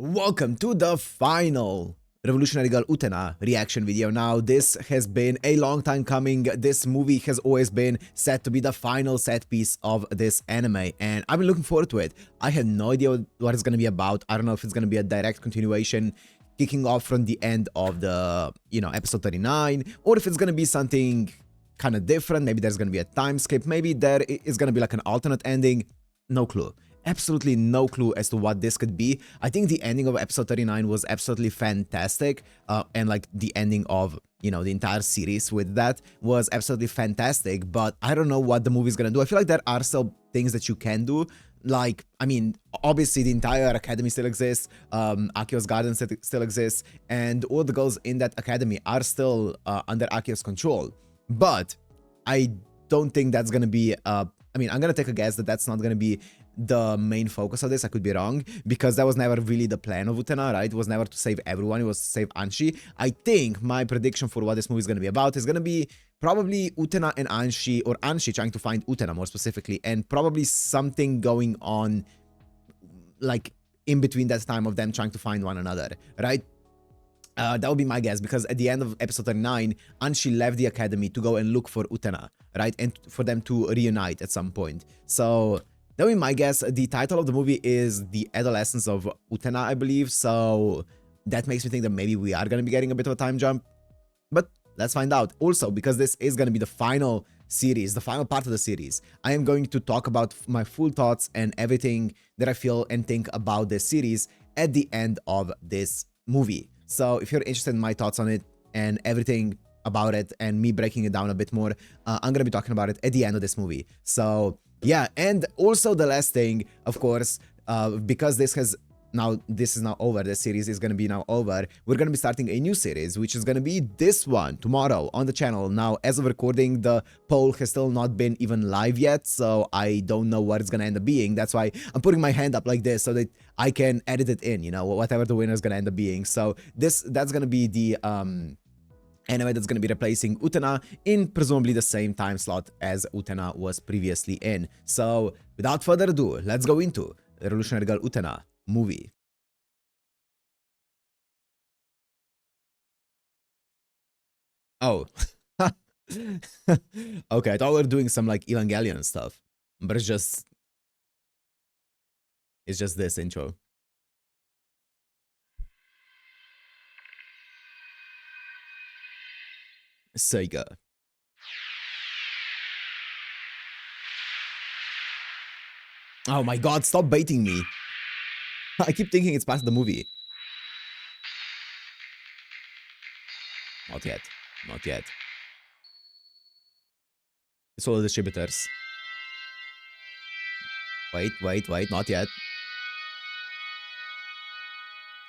Welcome to the final Revolutionary Girl Utena reaction video. Now, this has been a long time coming. This movie has always been set to be the final set piece of this anime, and I've been looking forward to it. I had no idea what it's going to be about. I don't know if it's going to be a direct continuation kicking off from the end of the, episode 39, or if it's going to be something kind of different. Maybe there's going to be a time skip. Maybe there is going to be like an alternate ending. No clue. Absolutely no clue as to what this could be. I think the ending of episode 39 was absolutely fantastic, and like the ending of, the entire series with that was absolutely fantastic, but I don't know what the movie's gonna do. I feel like there are still things that you can do. Like, I mean, obviously the entire academy still exists, Akio's garden still exists, and all the girls in that academy are still under Akio's control. But I don't think that's gonna be, I mean, I'm gonna take a guess that that's not gonna be the main focus of this. I could be wrong, because that was never really the plan of Utena, right? It was never to save everyone, it was to save Anshi. I think my prediction for what this movie is going to be about is going to be probably Utena and Anshi, or Anshi trying to find Utena more specifically, and probably something going on like in between that time of them trying to find one another, right? That would be my guess, because at the end of episode 39, Anshi left the academy to go and look for Utena, right? And for them to reunite at some point. So that would be my guess. The title of the movie is The Adolescence of Utena, I believe. So that makes me think that maybe we are going to be getting a bit of a time jump. But let's find out. Also, because this is going to be the final series, the final part of the series, I am going to talk about my full thoughts and everything that I feel and think about this series at the end of this movie. So if you're interested in my thoughts on it and everything about it and me breaking it down a bit more, I'm going to be talking about it at the end of this movie. So yeah, and also the last thing, of course, because this is now over, the series is going to be now over, we're going to be starting a new series, which is going to be this one tomorrow on the channel. Now, as of recording, the poll has still not been even live yet, so I don't know what it's going to end up being. That's why I'm putting my hand up like this, so that I can edit it in, whatever the winner is going to end up being. So that's going to be the anime that's going to be replacing Utena in presumably the same time slot as Utena was previously in. So without further ado, let's go into the Revolutionary Girl Utena movie. Oh. Okay, I thought we were doing some like Evangelion stuff, but it's just this intro. Sega. Oh my god, stop baiting me. I keep thinking it's past the movie. Not yet. Not yet. It's all the distributors. Wait, not yet.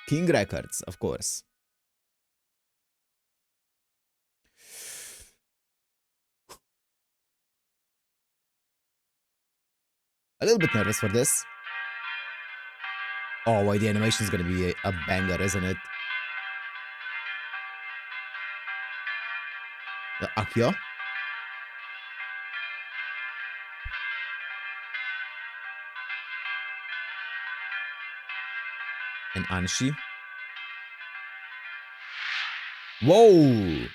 King Records, of course. A little bit nervous for this. Oh, wait, the animation is gonna be a banger, isn't it? Akio? And Anshi? Whoa!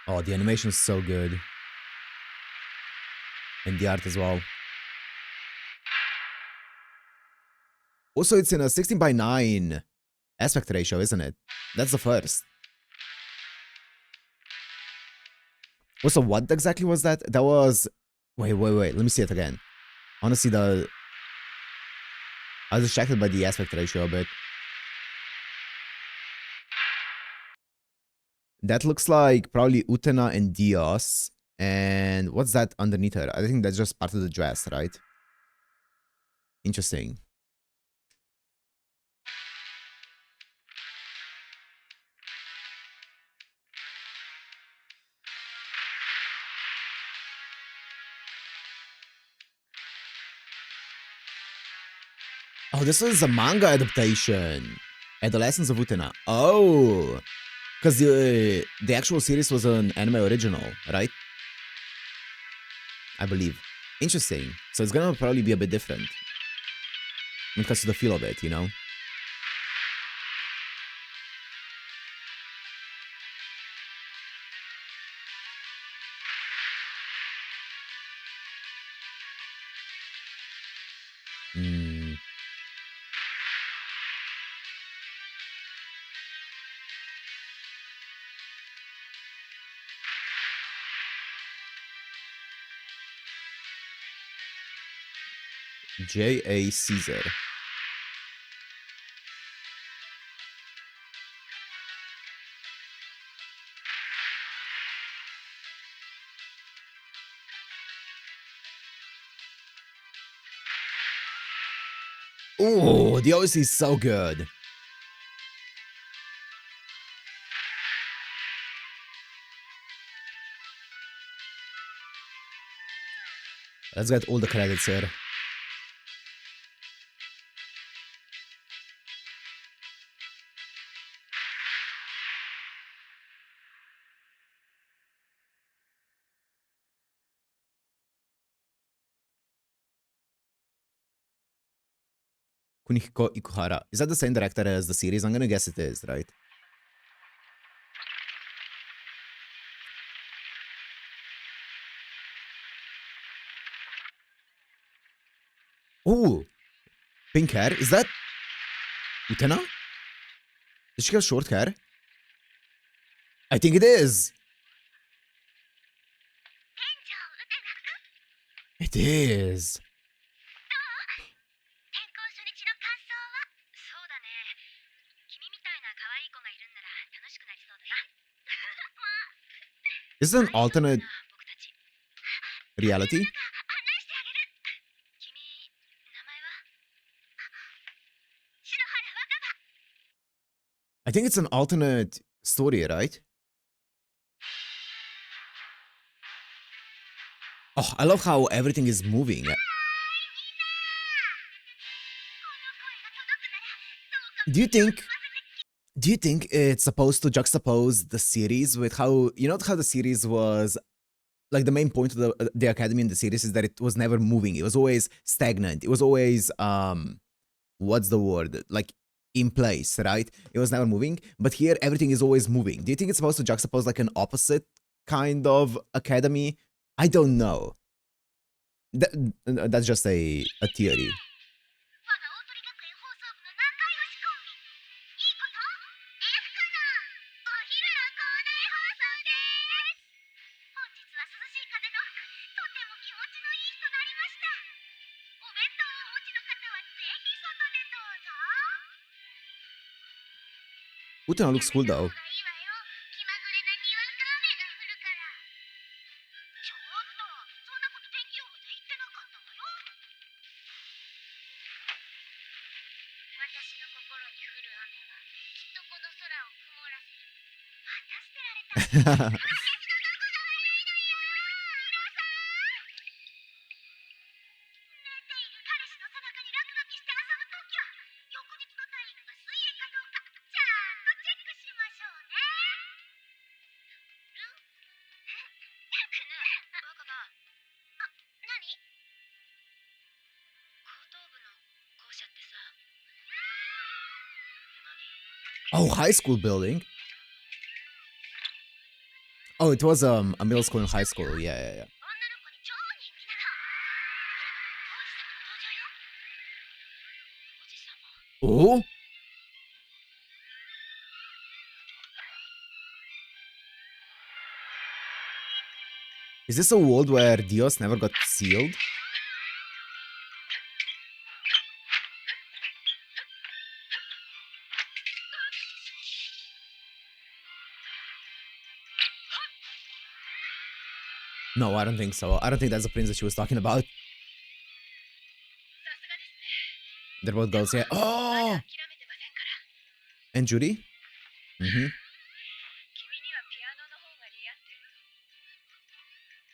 Oh, the animation is so good. And the art as well. Also, it's in a 16:9 aspect ratio, isn't it? That's the first. Also, what exactly was that? That was... Wait. Let me see it again. I want to see the... I was distracted by the aspect ratio a bit. That looks like probably Utena and Dios. And what's that underneath her? I think that's just part of the dress, right? Interesting. Oh, this is a manga adaptation. Adolescence of Utena. Oh, because the actual series was an anime original, right? I believe. Interesting. So it's gonna probably be a bit different when it comes to the feel of it, you know? Hmm. J.A. Caesar. Oh, the OST is so good. Let's get all the credits here. Kunihiko Ikuhara. Is that the same director as the series? I'm gonna guess it is, right? Oh, pink hair. Is that Utena? Did she have short hair? I think it is. It is. Is it an alternate reality? I think it's an alternate story, right? Oh, I love how everything is moving. Do you think it's supposed to juxtapose the series with how, you know, how the series was, like, the main point of the academy in the series is that it was never moving. It was always stagnant. It was always what's the word? Like, in place, right? It was never moving. But here everything is always moving. Do you think it's supposed to juxtapose like an opposite kind of academy? I don't know. That's just a theory. Utena looks cool though. Oh, high school building. Oh, it was a middle school and high school. Yeah. Oh? Is this a world where Dios never got sealed? No, I don't think so. I don't think that's the prince that she was talking about. They're both girls, yeah. Oh! And Judy? Mm-hmm.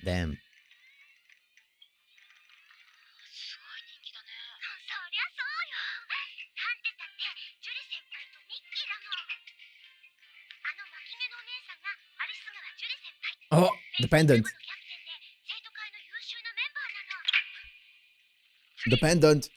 Damn. Oh, dependent. The pendant.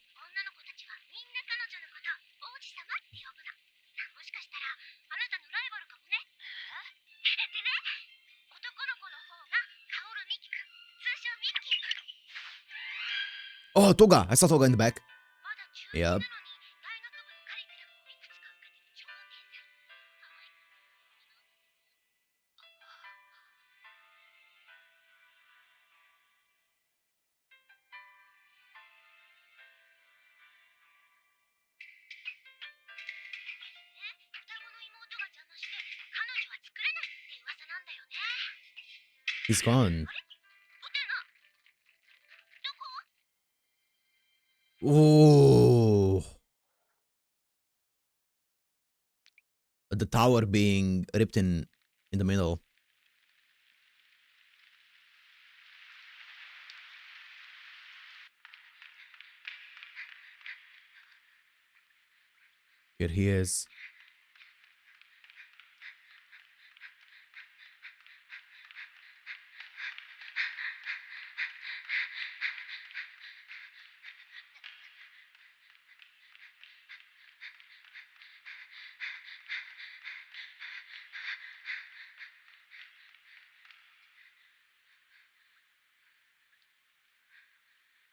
Oh, Toga. I saw Toga in the back. Yep. He's gone. Oh. The tower being ripped in the middle. Here he is.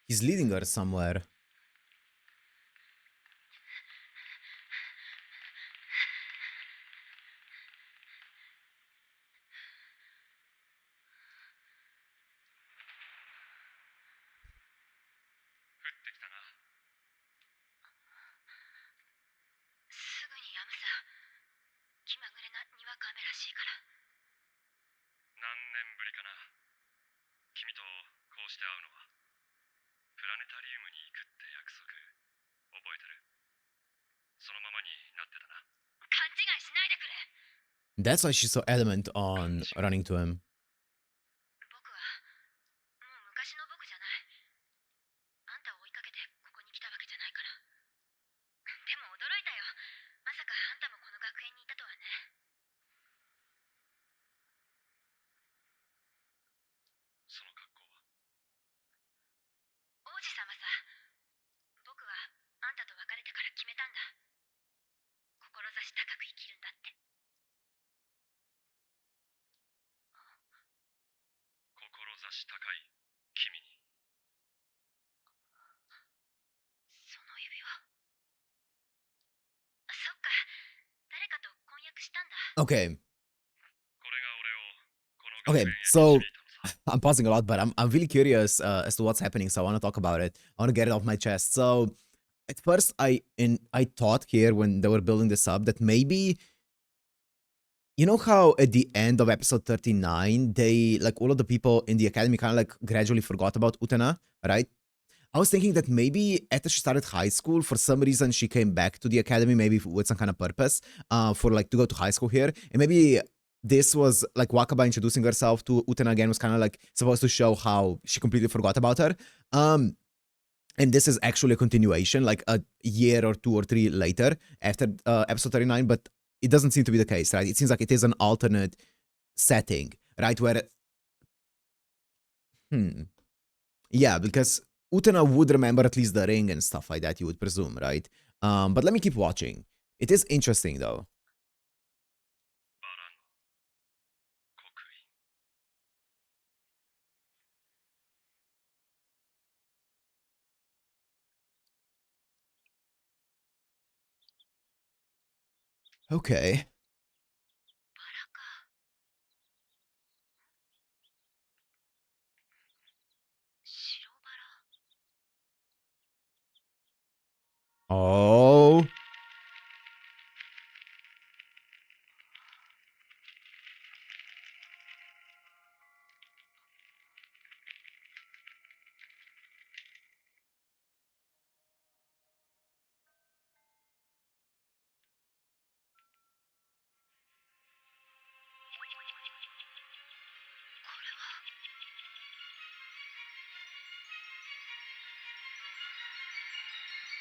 He's leading her somewhere. That's why she's so adamant on running to him. Okay. Okay, so I'm pausing a lot, but I'm really curious as to what's happening, so I want to talk about it. I want to get it off my chest. So at first, I thought here when they were building this up that maybe, you know how at the end of episode 39, they, like, all of the people in the academy kind of like gradually forgot about Utena, right? I was thinking that maybe after she started high school, for some reason she came back to the academy, maybe with some kind of purpose, for like to go to high school here, and maybe this was like Wakaba introducing herself to Utena again was kind of like supposed to show how she completely forgot about her. And this is actually a continuation, like a year or 2 or 3 later after episode 39, but it doesn't seem to be the case, right? It seems like it is an alternate setting, right? Where, yeah, because Utena would remember at least the ring and stuff like that, you would presume, right? But let me keep watching. It is interesting, though. Okay. Oh.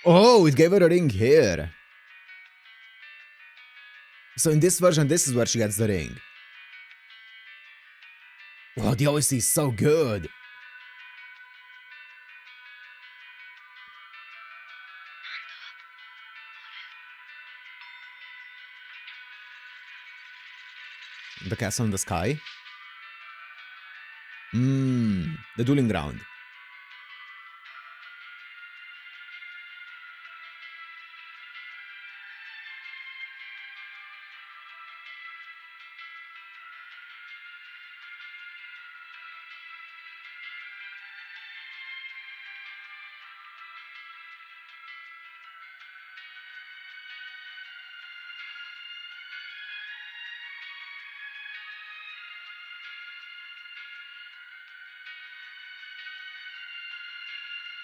Oh, it gave her a ring here. So in this version, this is where she gets the ring. Wow, the OST is so good. The castle in the sky? The dueling ground.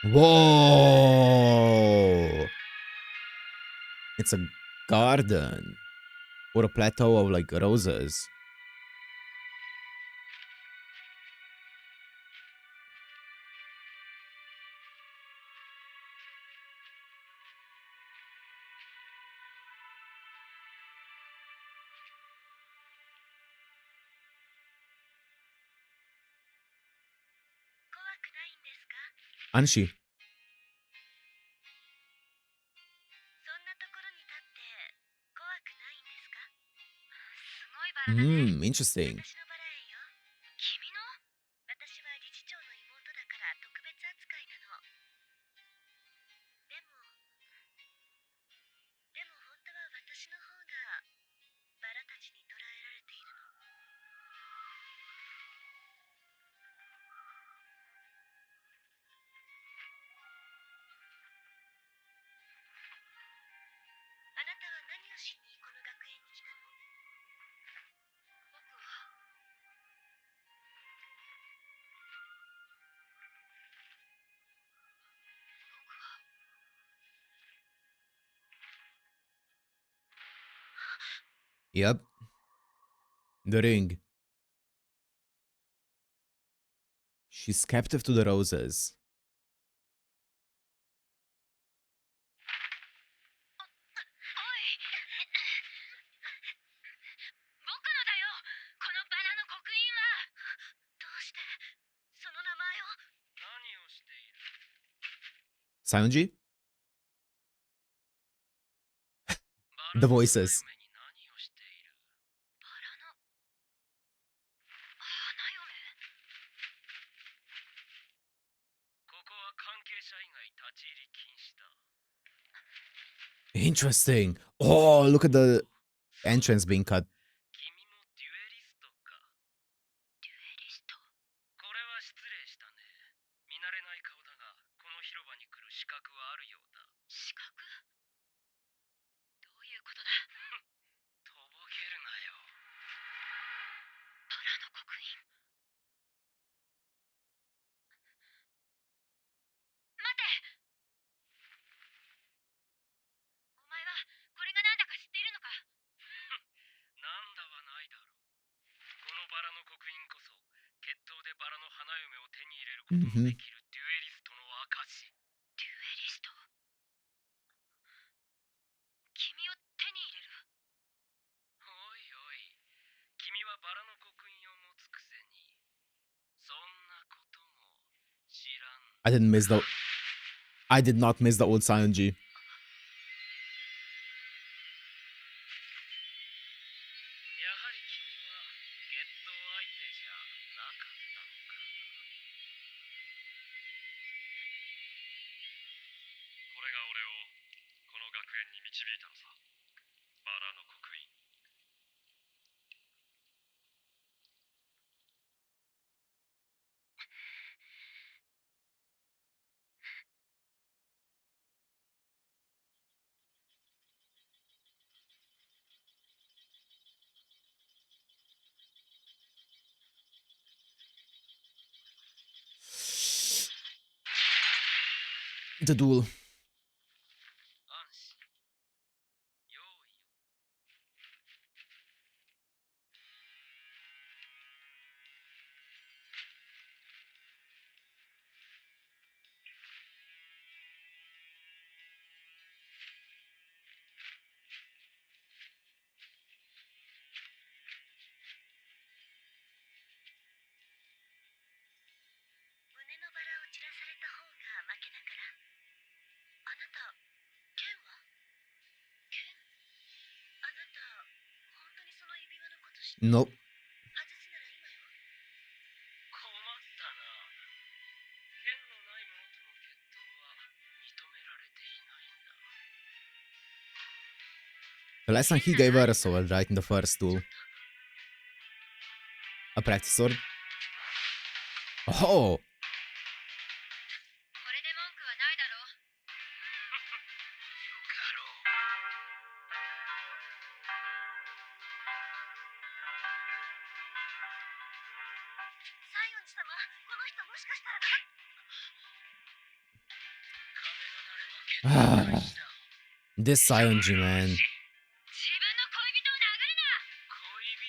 Whoa! It's a garden. Or a plateau of like roses. Anshi. Interesting. Yep. The ring. She's captive to the roses. Sayonji? The voices. Interesting. Oh, look at the entrance being cut. Mm-hmm. I did not miss the old Sayonji. The duel. Nope. The last time he gave her a sword, right, in the first duel. A practice sword. Oh! これで文句はないだろう。よかろう。西園寺様、この人もしかしたら。鐘が鳴れば決定した。This Sionji, man. 自分の恋人を殴るな。恋人。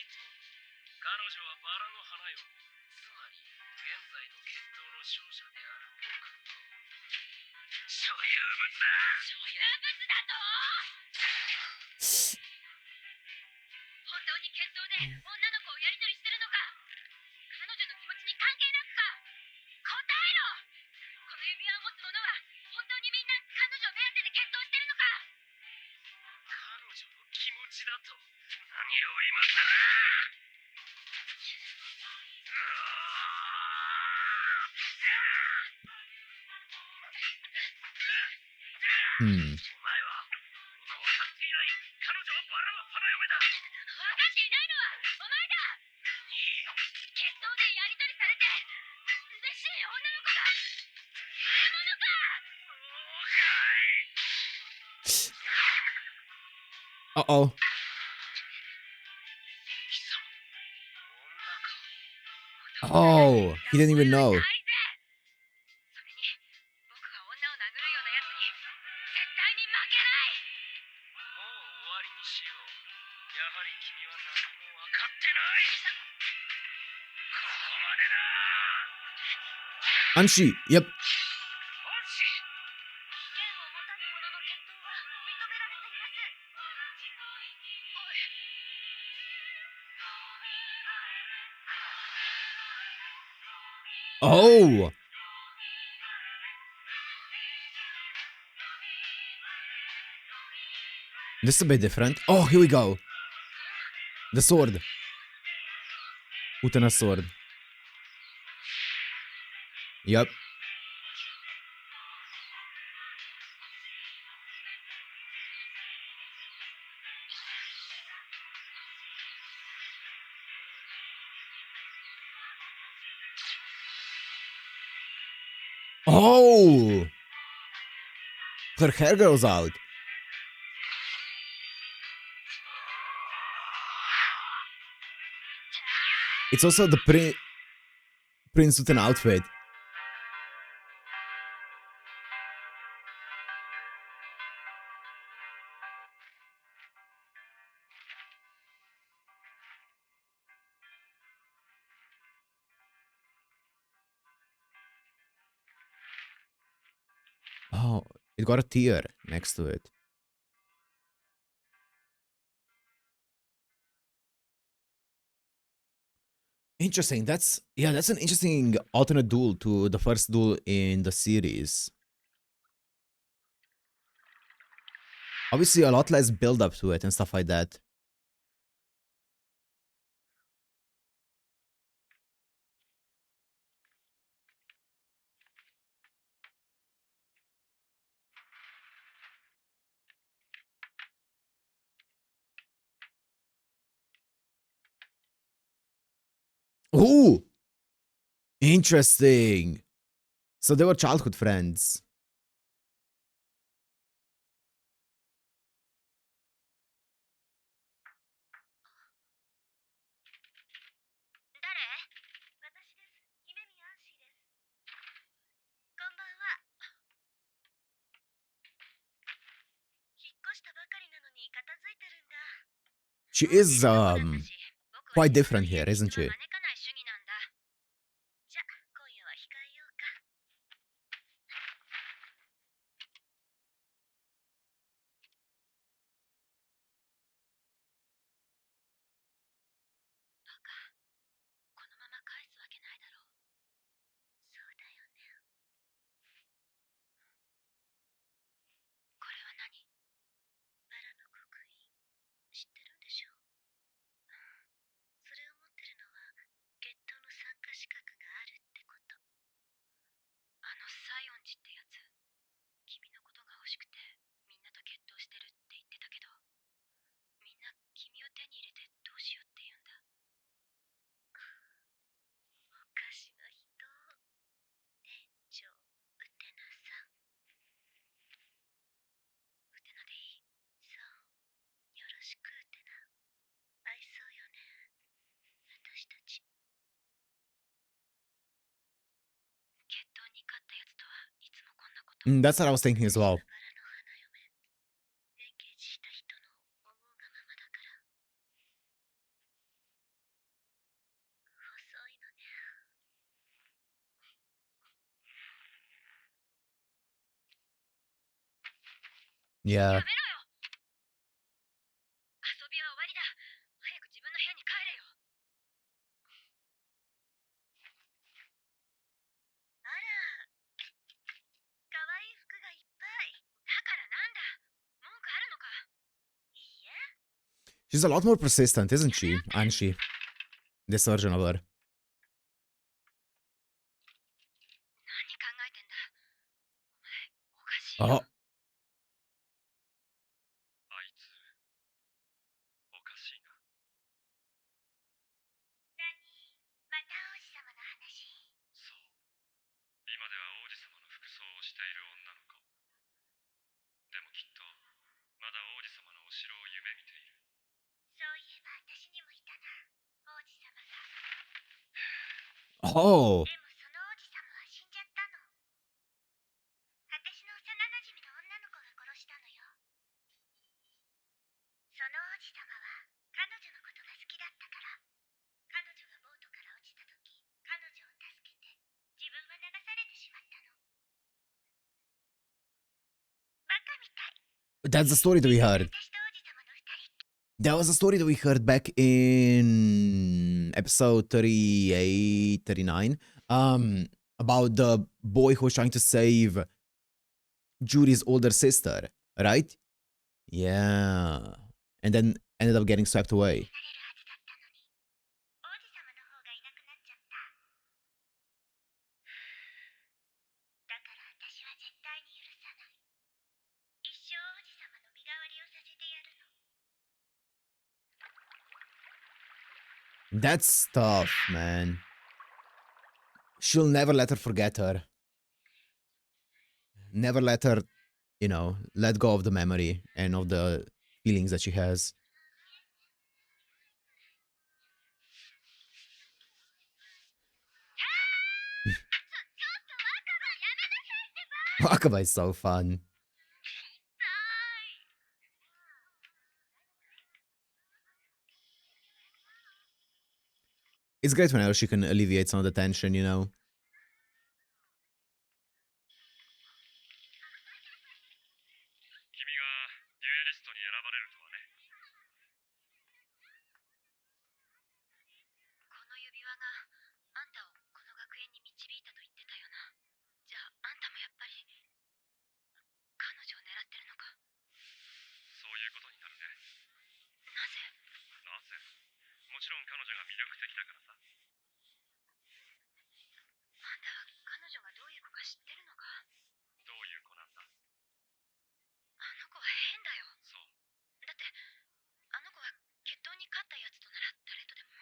彼女はバラの花よ。つまり現在の決闘の勝者である僕の所有物だ。所有物だと。本当に決闘で女の子をやり取りしてるのか。彼女の気持ちに関係なくか。答えろ。この指輪を持つ者は本当にみんな彼女目当てで決闘してるのか。彼女の気持ちだと。何を今さら。お前は何も分かっていない。彼女はバラの花嫁だ。分かっていないのはお前だ。決闘でやり取りされて嬉しい女の子がいるものか。そうかい。Uh-oh. Oh, he didn't even know. それに僕は女を殴るようなやつに絶対に負けない。もう終わりにしよう。やはり君は何も分かってない。ここまでだ。 Anshi, yep. よし。剣を持たぬ者の決闘は認められています。Oh! This is a bit different. Oh, here we go. The sword. Utena's sword. Yep. Oh! Her hair grows out. It's also the Prince Utena outfit. Oh, it got a tear next to it. Interesting. That's an interesting alternate duel to the first duel in the series. Obviously, a lot less build up to it and stuff like that. Ooh! Interesting. So they were childhood friends. She is quite different here, isn't she? That's what I was thinking as well. エンゲージした人の思うがままだから。細いのね。や Yeah. めろよ。遊びは終わりだ。早く自分の部屋に帰れよ。あら、可愛い服がいっぱい。だからなんだ。文句あるのか。いいえ。 She's a lot more persistent, isn't she? Aren't she? This version of her. 何考えてんだ。お前、おかしいよ。 Oh, あいつ、おかしいな。何また王子様の話。そう。今では王子様の服装をしている女の子。でもきっと、まだ王子様のお城を夢見ている。そういえば私にもいたな、王子様が。 oh. でもその王子様は死んじゃったの。私の幼馴染の女の子が殺したのよ。その王子様は彼女のことが好きだったから、彼女がボートから落ちた時、彼女を助けて、自分は流されてしまったの。バカみたい。 That's the story that we heard. 私と王子様の二人。 That was a story that we heard back in episode 38, 39. About the boy who was trying to save Judy's older sister, right? Yeah. And then ended up getting swept away. なれるはずだったのに、王子様の方がいなくなっちゃった。だから私は絶対に許さない。一生王子様の身代わりをさせてやるの。 That's tough, man. She'll never let her forget her. Never let her, let go of the memory and of the feelings that she has. ちょっと若葉やめなさいってば。 Wakaba is so fun. It's great whenever she can alleviate some of the tension, 君がデュエリストに選ばれるとはね。この指輪があんたをこの学園に導いたと言ってたよな。じゃああんたもやっぱり彼女を狙ってるのか。そういうことになるね。なぜ。なぜ？もちろん彼女が魅力的だからさ。あんたは彼女がどういう子か知ってるのか。どういう子なんだ？あの子は変だよ。そう。だってあの子は決闘に勝ったやつとなら誰とでも。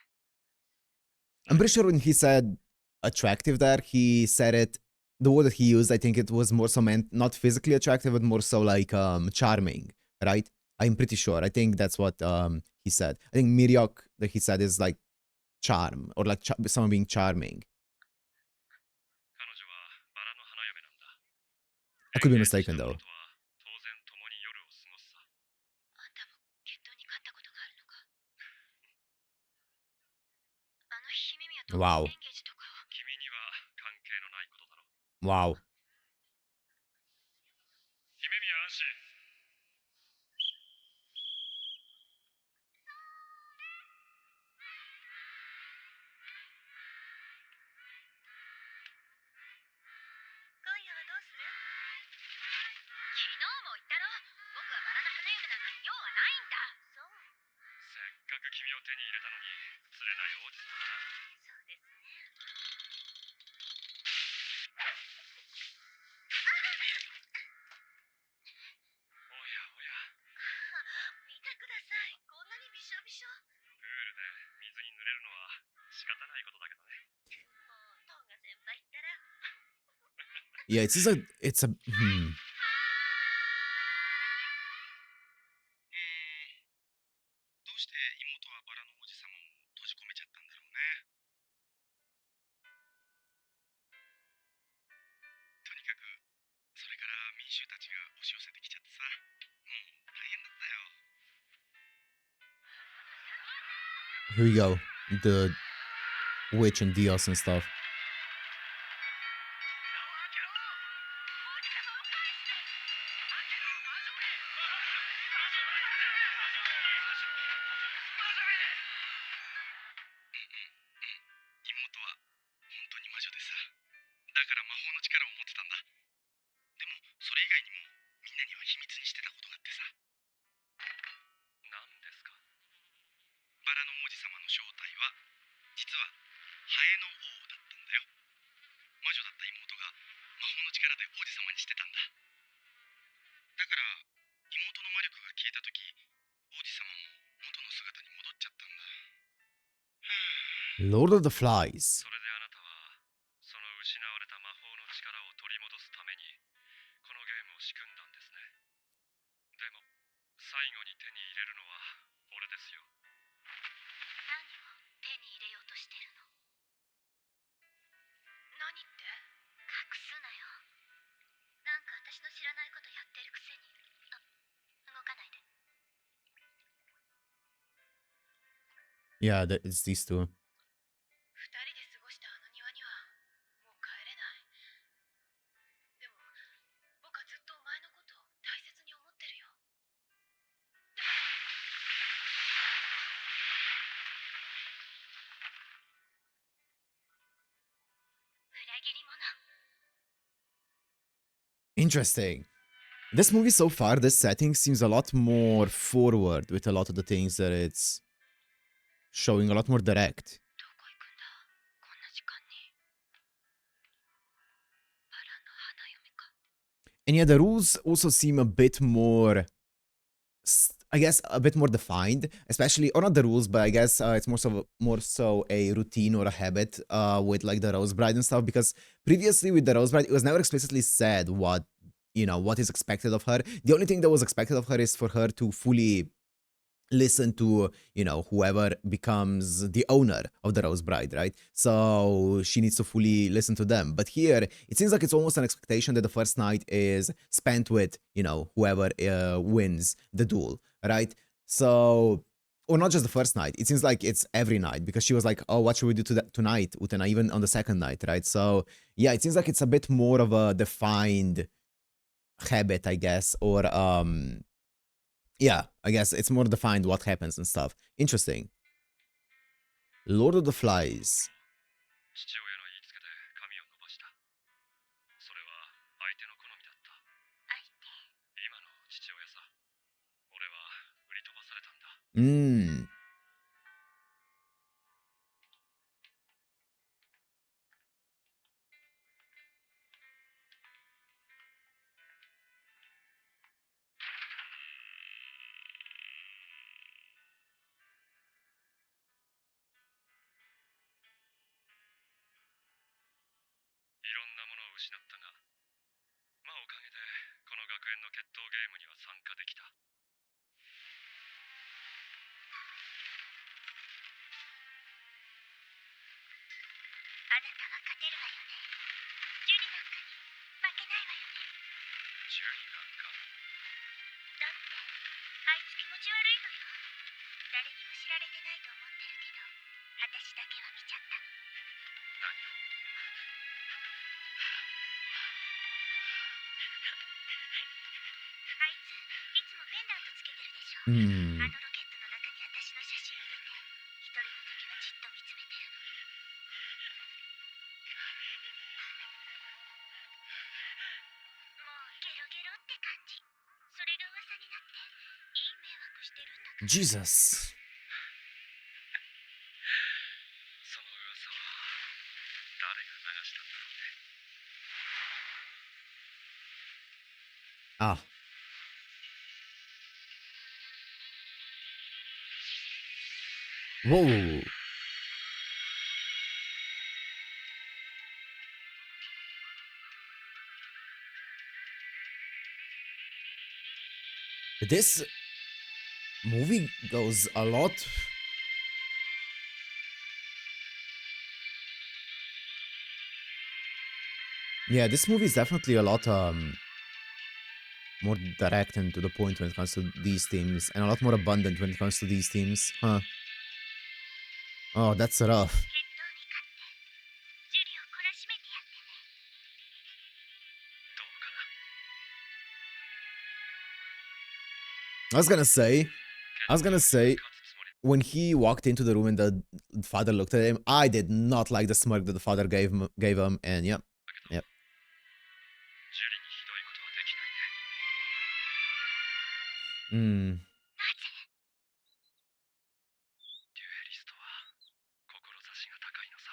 I'm pretty sure when he said attractive there, he said it, the word that he used, I think it was more so meant not physically attractive, but more so like charming, right? I'm pretty sure. I think that's what he said. I think Miriok that he said is like charm or like someone being charming. 彼女はバラの花嫁なんだ。 I could be mistaken though. 当然共に夜を過ごすさ。あんたも決闘に勝ったことがあるのか。あの姫宮と Wow. エンゲージとかを。君には関係のないことだろ。 Wow. 姫宮安心。今夜はどうする？昨日も言ったろ。僕はバラの花嫁なんかに用はないんだ。そう。せっかく君を手に入れたのに、釣れない王子様だな。そうですね。おやおや。見てください。こんなにびしょびしょ。プールで水に濡れるのは仕方ないことだけどね。もうトンガ先輩ったら。 Yeah, it's a hmm. どうして妹はバラの王子様を閉じ込めちゃったんだろうね。とにかくそれから民衆たちが押し寄せてきちゃってさ、もう大変だったよ。 Here we go. The witch and Dios and stuff. 妹は本当に魔女でさ、だから魔法の力を持ってたんだ。でもそれ以外にもみんなには秘密にしてたことがあってさ。何ですか？バラの王子様の正体は実はハエの王だったんだよ。魔女だった妹が魔法の力で王子様にしてたんだ。だから妹の魔力が消えた時、王子様も元の姿に戻っちゃったんだ。Lord of the Flies. それであなたはその失われた魔法の力を取り戻すためにこのゲームを仕組んだんですね。でも最後に手に入れるのは俺ですよ。何を手に入れようとしてるの？何って隠すなよ。なんか私の知らないことやってるくせに。動かないで。 Yeah, it's these two. 二人で過ごしたあの庭にはもう帰れない。でも僕はずっとお前のことを大切に思ってるよ。裏切り者。 Interesting. This movie so far, this setting seems a lot more forward with a lot of the things that it's showing, a lot more direct. どこ行くんだこんな時間に。バラの花嫁か。 And yeah, the rules also seem a bit more, I guess, a bit more defined, especially, or not the rules, but I guess it's more so a routine or a habit with like the Rose Bride and stuff, because previously with the Rose Bride, it was never explicitly said what, you know, what is expected of her. The only thing that was expected of her is for her to fully listen to, you know, whoever becomes the owner of the Rose Bride, right? So she needs to fully listen to them. But here, it seems like it's almost an expectation that the first night is spent with, you know, whoever wins the duel, right? So, or not just the first night. It seems like it's every night, because she was like, oh, what should we do tonight, Utena, even on the second night, right? So, yeah, it seems like it's a bit more of a defined habit, I guess, or yeah, I guess it's more defined what happens and stuff. Interesting. Lord of the Flies. 父親の言いつけで髪を伸ばした。それは相手の好みだった。相手。今の父親さ。俺は売り飛ばされたんだ。いろんなものを失ったが、まあおかげでこの学園の決闘ゲームには参加できた。あなたは勝てるわよね。ジュリなんかに負けないわよね。ジュリなんか。だってあいつ気持ち悪いのよ。誰にも知られてないと思ってるけど、私だけは見ちゃった。何を？あいついつもペンダントつけてるでしょ。あのロケットの中に私の写真入れて、一人の時はじっと見つめてるの。もうゲロゲロって感じ。それが噂になっていい迷惑してるんだから。 Jesus. その噂は誰が流したんだろうね。Ah. Whoa. This movie goes a lot. Yeah, this movie is definitely a lot more direct and to the point when it comes to these themes, and a lot more abundant when it comes to these themes. Huh. Oh, that's rough. 決闘に勝ってジュリを懲らしめてやってね。どうかな。 I was gonna say, 勝つつもり when he walked into the room and the father looked at him, I did not like the smirk that the father gave him, and yep. ジュリにひどいことはできないね。Mm. デュエリストは志が高いのさ。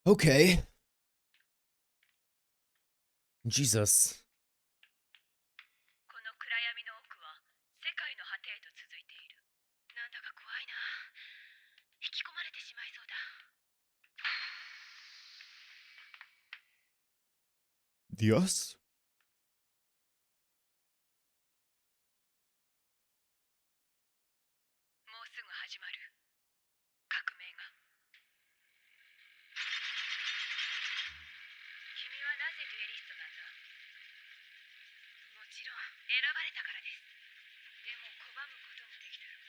Okay. Jesus. この暗闇の奥は世界の果てへと続いている。なんだか怖いな。引き込まれてしまいそうだ。 Dios? もうすぐ始まる。革命が。君はなぜデュエリストなんだ？もちろん選ばれたからです。でも拒むこともできたろ。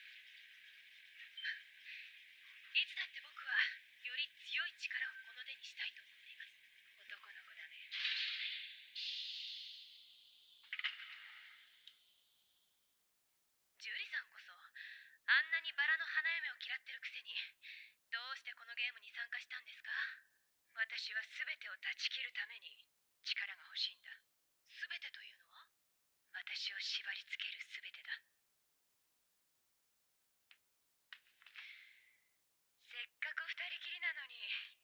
いつだって僕はより強い力をこの手にしたいと思っています。男の子だね。ジュリさんこそあんなにバラの花嫁を嫌ってるくせにどうしてこのゲームに参加したんですか？私は全てを断ち切るために力が欲しいんだ。全てというのは私を縛り付ける全てだ。せっかく二人きりなのに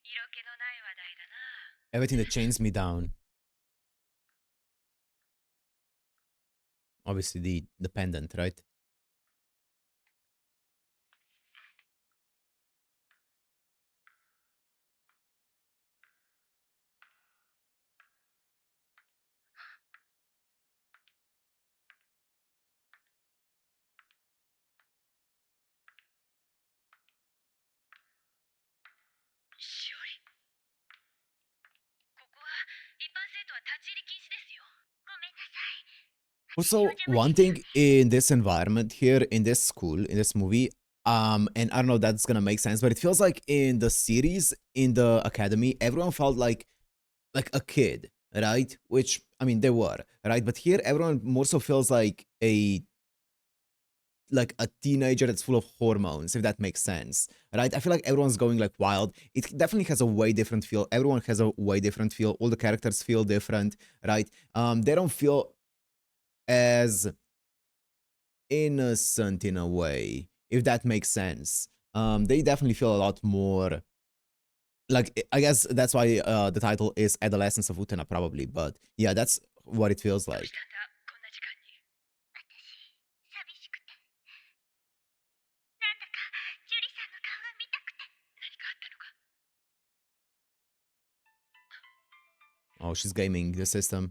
色気のない話題だな。 Everything that chains me down. Obviously the pendant, right? Also, one thing in this environment here, in this school, in this movie, and I don't know if that's gonna make sense, but it feels like in the series, in the academy, everyone felt like a kid, right? Which, I mean, they were, right? But here, everyone more so feels like a teenager that's full of hormones, if that makes sense, right? I feel like everyone's going like wild. It definitely has a way different feel. Everyone has a way different feel. All the characters feel different, right? They don't feel as innocent in a way, if that makes sense. They definitely feel a lot more like, I guess that's why the title is Adolescence of Utena, probably, but yeah, that's what it feels どう like. したんだこんな時間に。私寂しくて。なんだかジュリさんの顔が見たくて。何かあったのか？ Oh, she's gaming the system.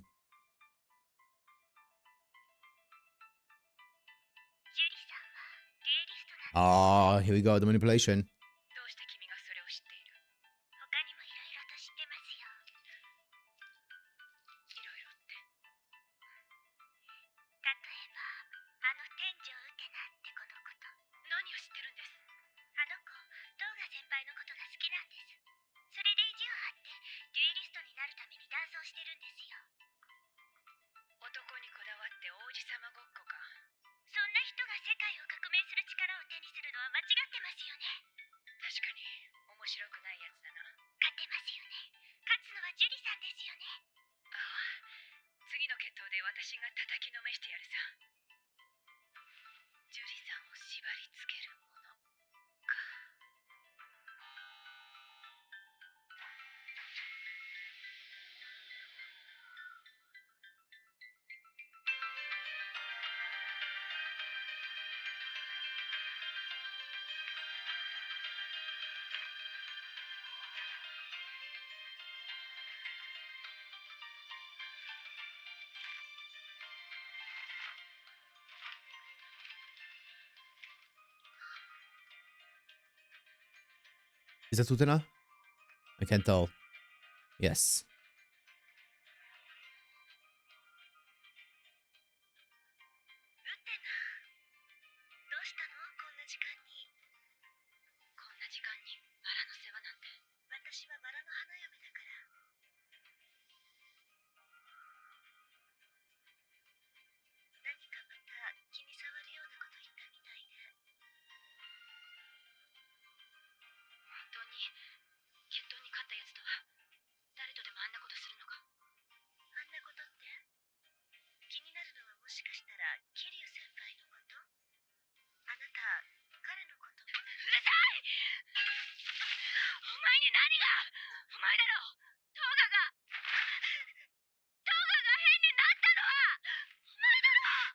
ジュリさんはデュエリストなんだ。 Ah, here we go, the manipulation. どうして君がそれを知っている？他にもいろいろと知ってますよ。いろいろって？例えば、あの天井ウテナって子のこと。何を知ってるんです？あの子、トーガ先輩のことが好きなんです。それで意地を張ってデュエリストになるためにダンスをしてるんですよ。男にこだわって王子様ごっこか。そんな人が世界を革命する力を手にするのは間違ってますよね。Is that Utena? I can't tell. Yes. ウテナ、どうしたのこんな時間に。こんな時間にバラの世話なんて。私はバラの花嫁だから。何かまた気に障るようなこと言ったみたいね。本当に決闘に勝ったやつとは誰とでもあんなことするのか。あんなことって気になるのはもしかしたら桐生先輩のこと？あなた彼のこと。うるさい！お前に何が？お前だろ。トーガが変になったのはお前だろ。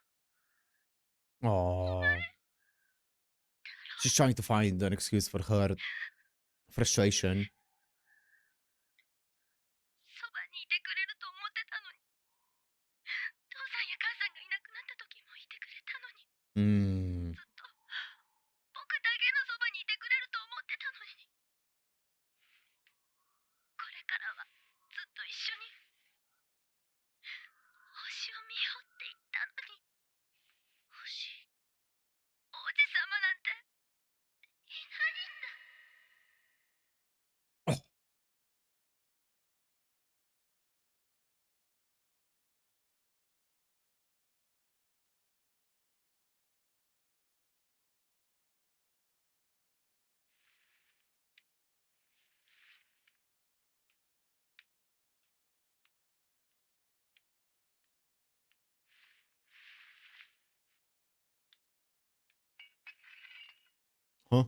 Oh. She's trying to find an excuse for her frustration. そばにいてくれると思ってたのに。父さんや母さんがいなくなった時もいてくれたのに。 Mm. ずっと僕だけのそばにいてくれると思ってたのに。これからはずっと一緒に星を見ようって言ったのに。星、王子様なんていないんだ。 Huh?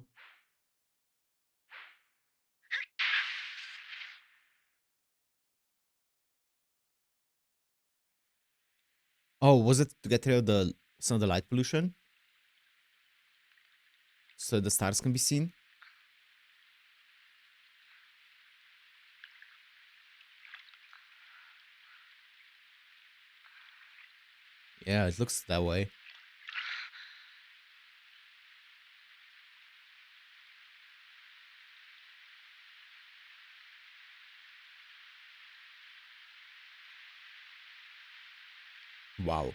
Oh, was it to get rid of some of the light pollution? So the stars can be seen? Yeah, it looks that way. Wow.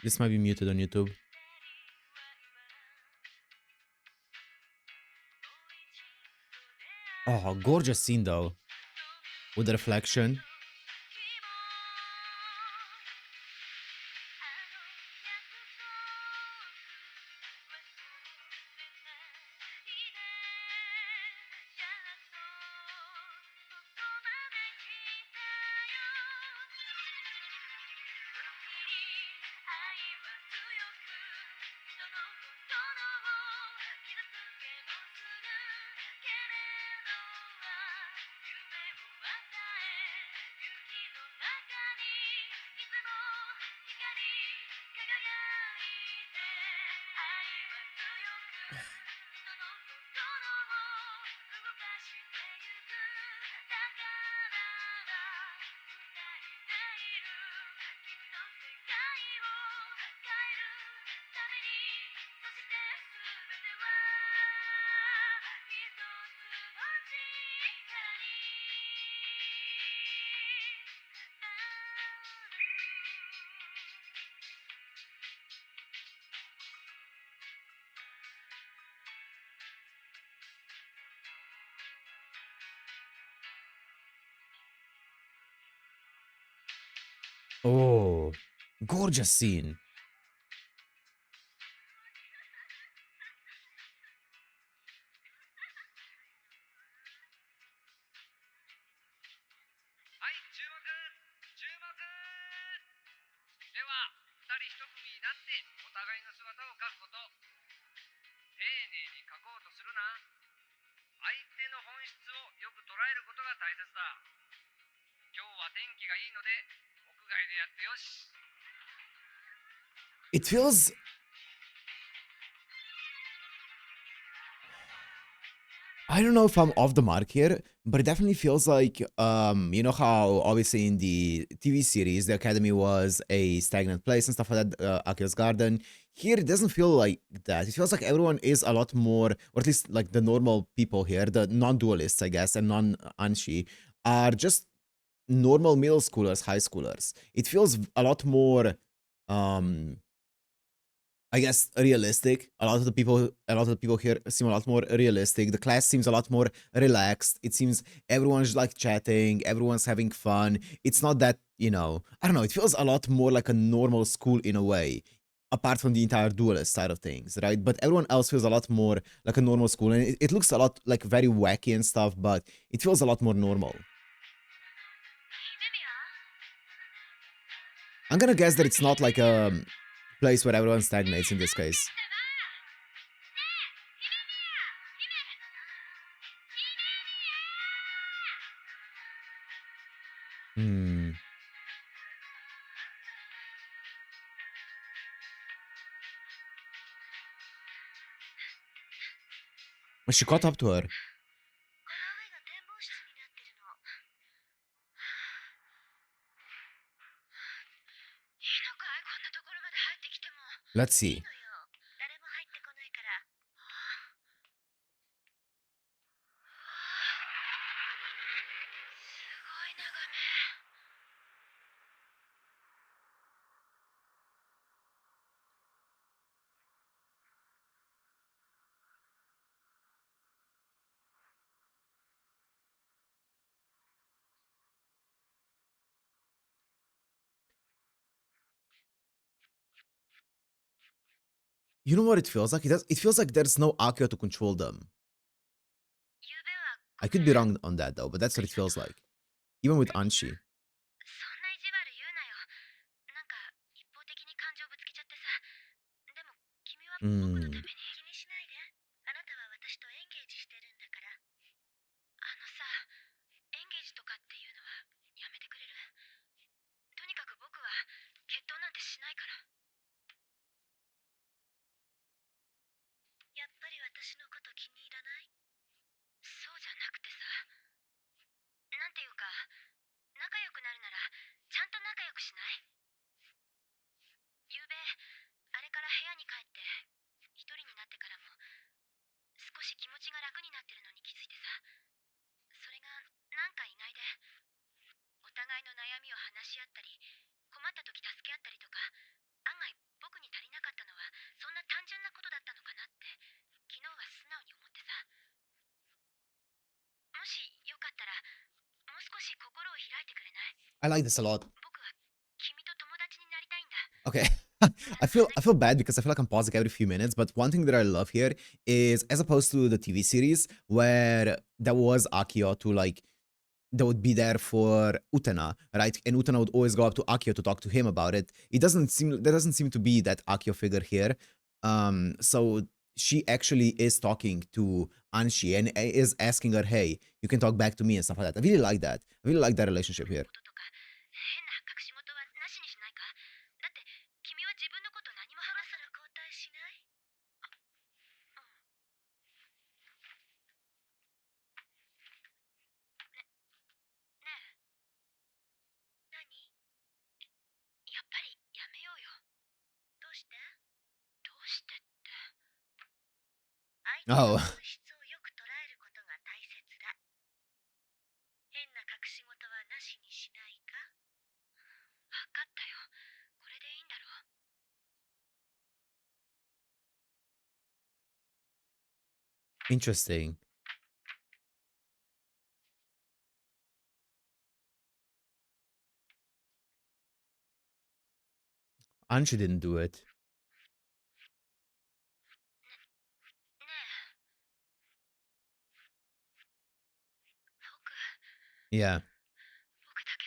This might be muted on YouTube. Oh, gorgeous scene though. With the reflection. Oh, gorgeous scene. 注目注目では2人1組になってお互いの姿を描くこと。丁寧に描こうとするな。相手の本質をよく捉えることが大切だ。今日は天気がいいので屋外でやってよし。 It feels I don't know if I'm off the mark here, but it definitely feels like, you know how obviously in the TV series, the academy was a stagnant place and stuff like that, Akira's garden. Here, it doesn't feel like that. It feels like everyone is a lot more, or at least like the normal people here, the non-dualists, I guess, and non-anshi, are just normal middle schoolers, high schoolers. It feels a lot more, I guess, realistic. A lot of the people here seem a lot more realistic. The class seems a lot more relaxed. It seems everyone's like chatting, everyone's having fun. It's not that, I don't know, it feels a lot more like a normal school in a way, apart from the entire duelist side of things, right? But everyone else feels a lot more like a normal school, and it looks a lot like very wacky and stuff, but it feels a lot more normal. I'm gonna guess that it's not like a place where everyone stagnates in this case. She caught up to her. この上が展望室になってるの。いいのかい、こんなところまで入ってきても。 Let's いい see. のよ。誰も入ってこないから。すごい眺め。You know what it feels like? It feels like there's no Akio to control them. ゆうべは I could be wrong on that though, but that's what it feels like. Even with Anshi. そんな意地悪言うなよ。なんか一方的に感情ぶつけちゃってさ。でも君は僕のために。気にしないで。あなたは私とエンゲージしてるんだから。あのさ、エンゲージとかっていうのはやめてくれる？とにかく僕は決闘なんてしないから。やっぱり私のこと気に入らない？そうじゃなくてさ。なんていうか、仲良くなるならちゃんと仲良くしない？ゆうべ、あれから部屋に帰って一人になってからも少し気持ちが楽になってるのに気づいてさ。それがなんか意外で、お互いの悩みを話し合ったり、困った時助け合ったりとか、案外僕に足りなかったのはそんな単純なことだったのかなって昨日は素直に思ってさ。もしよかったらもう少し心を開いてくれない？ I like this a lot. 僕は君と友達になりたいんだ。 Okay. I feel bad because I feel like I'm pausing every few minutes, but one thing that I love here is, as opposed to the TV series where there was Akio to like that would be there for Utena, right? And Utena would always go up to Akio to talk to him about it. There doesn't seem to be that Akio figure here. So she actually is talking to Anshi and is asking her, hey, you can talk back to me and stuff like that. I really like that. I really like that relationship here. こととか変な隠し事はなしにしないか？だって君は自分のこと何も話さら交代しない？ねえ、何？やっぱりやめようよ。どうして？どうしてって。相手の Oh. 本質をよく捉えることが大切だ。変な隠し事はなしにしないか？わかったよ。これでいいんだろう。Interesting. Anshi didn't do it. ねえ。僕 Yeah. 僕だけ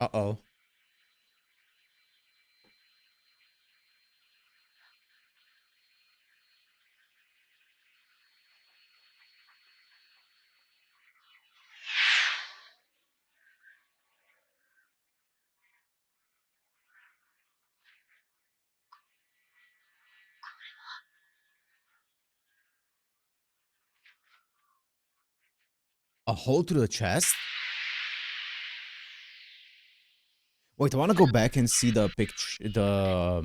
Uh-oh. A hole through the chest? Wait, I want to go back and see the picture. Here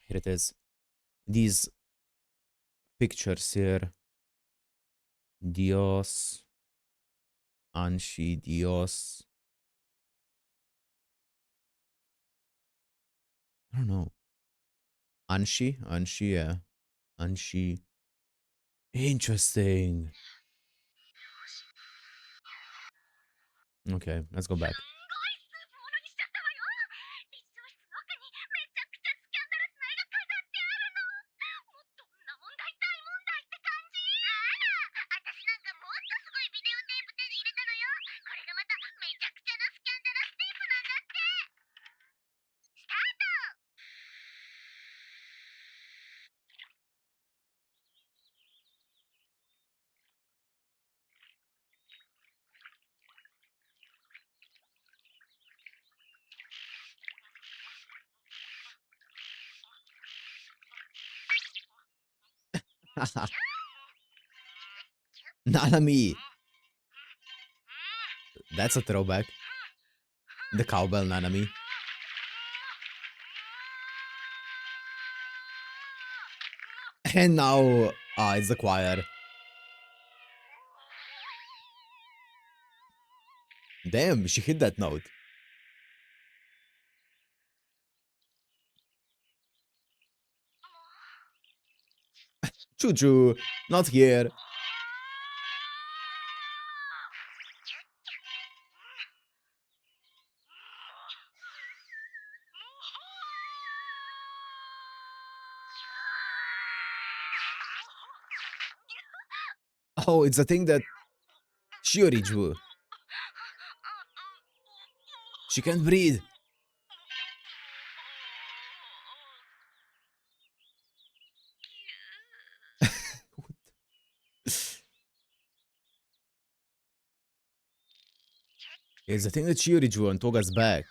it is. These pictures here. Dios. Anshi, Dios. I don't know. Anshi? Anshi, yeah. Anshi. Interesting. Okay, let's go back. すごいスープものにしちゃったわよ。立証室の奥にめちゃくちゃスキャンダラスな絵が飾ってあるの。もうどんな問題大問題って感じ。あら、私なんかもっとすごいビデオテープ手に入れたのよ。これがまためちゃくちゃなスキャンダラステープなんだって。スタート。Nanami. That's a throwback. The cowbell Nanami. And now, it's the choir. Damn, she hit that note. Choo-choo, not here. Oh, it's the thing that Shiori drew. She can't breathe. It's the thing that Shiori drew on Toga's back.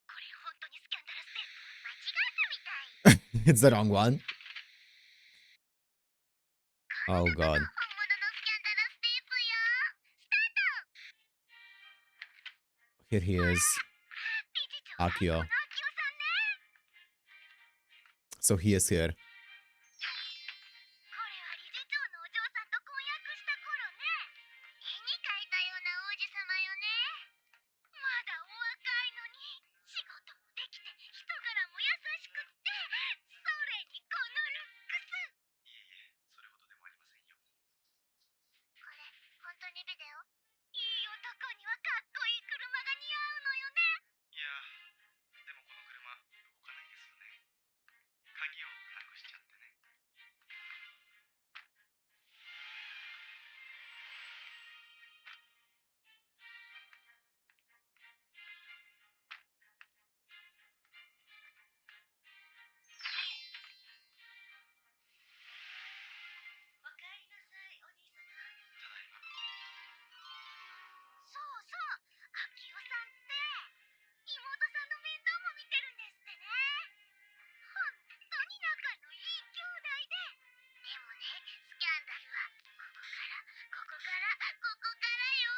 これ本当にスキャンダラステープ？間違えたみたい。 It's the wrong one. Oh 本 god. 物のスキャンダラステープよ。スタート。 Here he is. 理事長は Akio. この秋代さんね。 So he is here. これは理事長のお嬢さんと婚約した頃ね。絵に描いたような王子様よね。まだお若いのに仕事もできて人柄も優しくって、それにこのルックス。いえいえ、それほどでもありませんよ。これ本当にビデオ？いい男にはかっこいい車が似合うのよね。いや、でもこの車動かないんですよね。鍵をなくしちゃってね。おかえりなさい、お兄様。ただいま。そうそう、秋代さんって妹さんの面倒も見てるんですってね。本当に仲のいい兄弟で。でもね、スキャンダルはここからよ。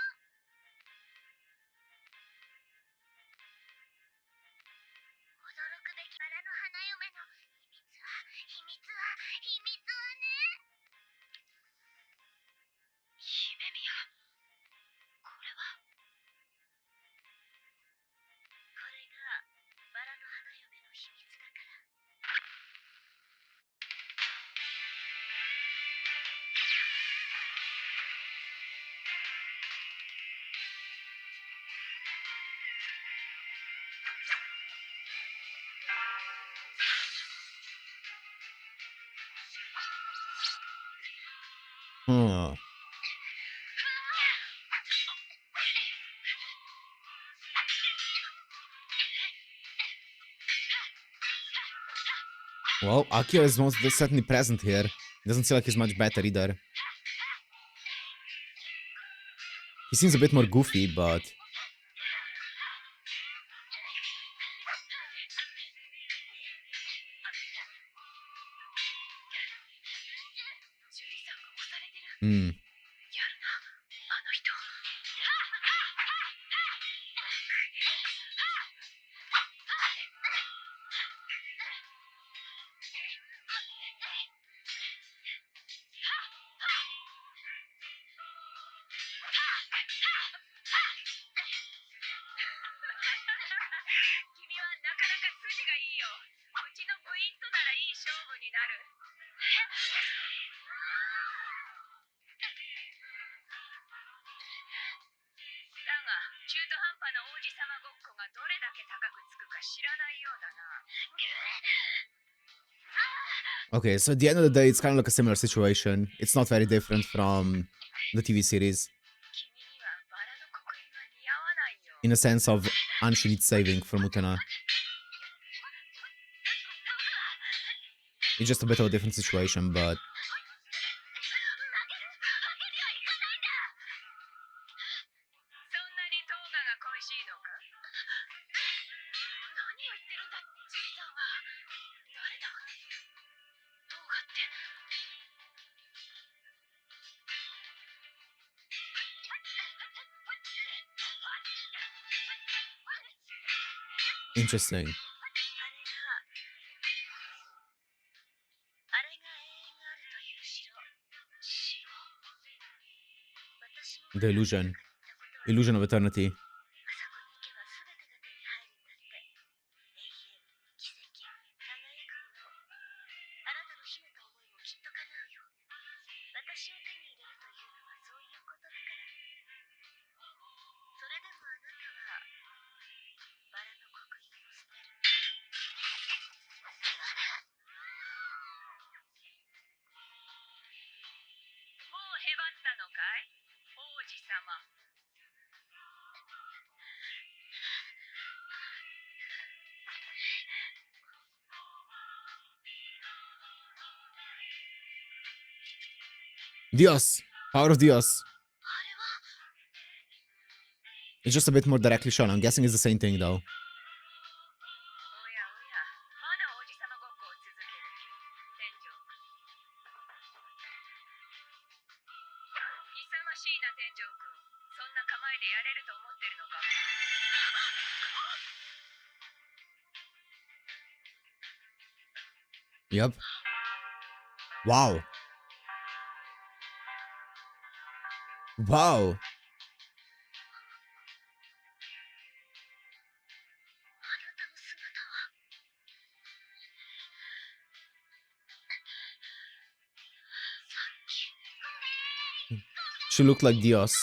驚くべきバラの花嫁の秘密はね。姫宮、これは。これがバラの花嫁の秘密だから。Hmm. Well, Akio is most certainly present here. Doesn't seem like he's much better either. He seems a bit more goofy, but... Hmm. あの人。君はなかなか筋がいいよ。うちの部員とならいい勝負になる。だが、中途半端な王子様ごっこがどれだけ高くつくか知らないようだな。Okay, so at the end of the day, it's kind of like a similar situation. It's not very different from the TV series. 君にはバラの刻印が似合わないよ。In a sense of Anshin needs saving from Utena. It's just a bit of a different situation, but... そんなにトーガが恋しいのか？何を言ってるんだ、ジュリさんは。誰だ？トーガって。Interesting. あれが永遠があるという城。私も The illusion. Illusion of eternity. あそこに行けば全てが手に入るんだって。永遠、奇跡、輝くもの。あなたの秘めた思いもきっと叶うよ。私を手に入れるというのはそういうことだから。それでもあなたはバラの刻印を捨てる。もうへばったのかい、王子様。Dios! Power of Dios. あれは It's just a bit more directly shown. I'm guessing it's the same thing, though. おやおや、まだ王子様ごっこを続ける気？天井君。勇ましいな、天井君。そんな構えでやれると思ってるのか。Yep. Wow. Wow. あなたの姿は。さっき。She looked like Dios.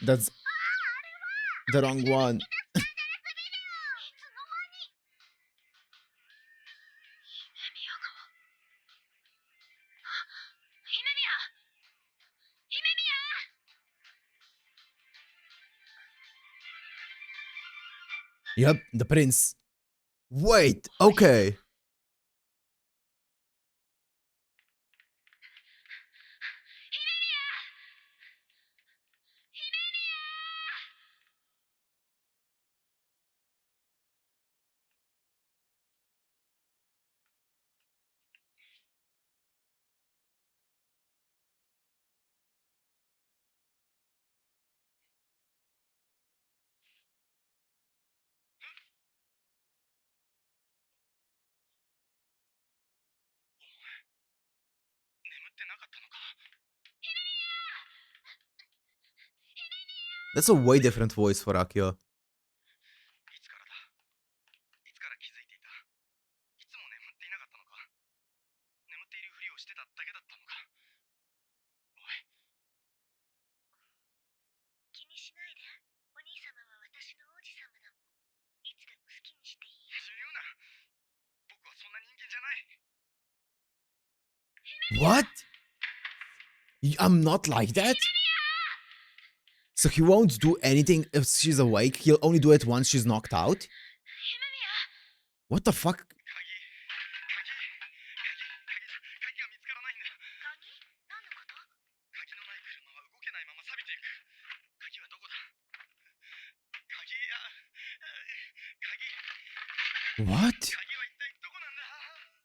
That's the wrong one. 'Yep, the prince. Wait, okay. ってなかったのか。 That's a way different voice for Akio. いつからだ。いつから気づいていた。いつも眠っていなかったのか。眠っているふりをしてただけだったのか。おい。気にしないで。お兄様は私の王子様だもん。いつでも好きにしていいよ。言うな。僕はそんな人間じゃない。 What? I'm not like that? So he won't do anything if she's awake? He'll only do it once she's knocked out? What the fuck? 鍵が見つからないんだ。鍵？何のこと？鍵のない車は動けないまま錆びていく。鍵はどこだ。鍵 What? 鍵は一体どこなんだ。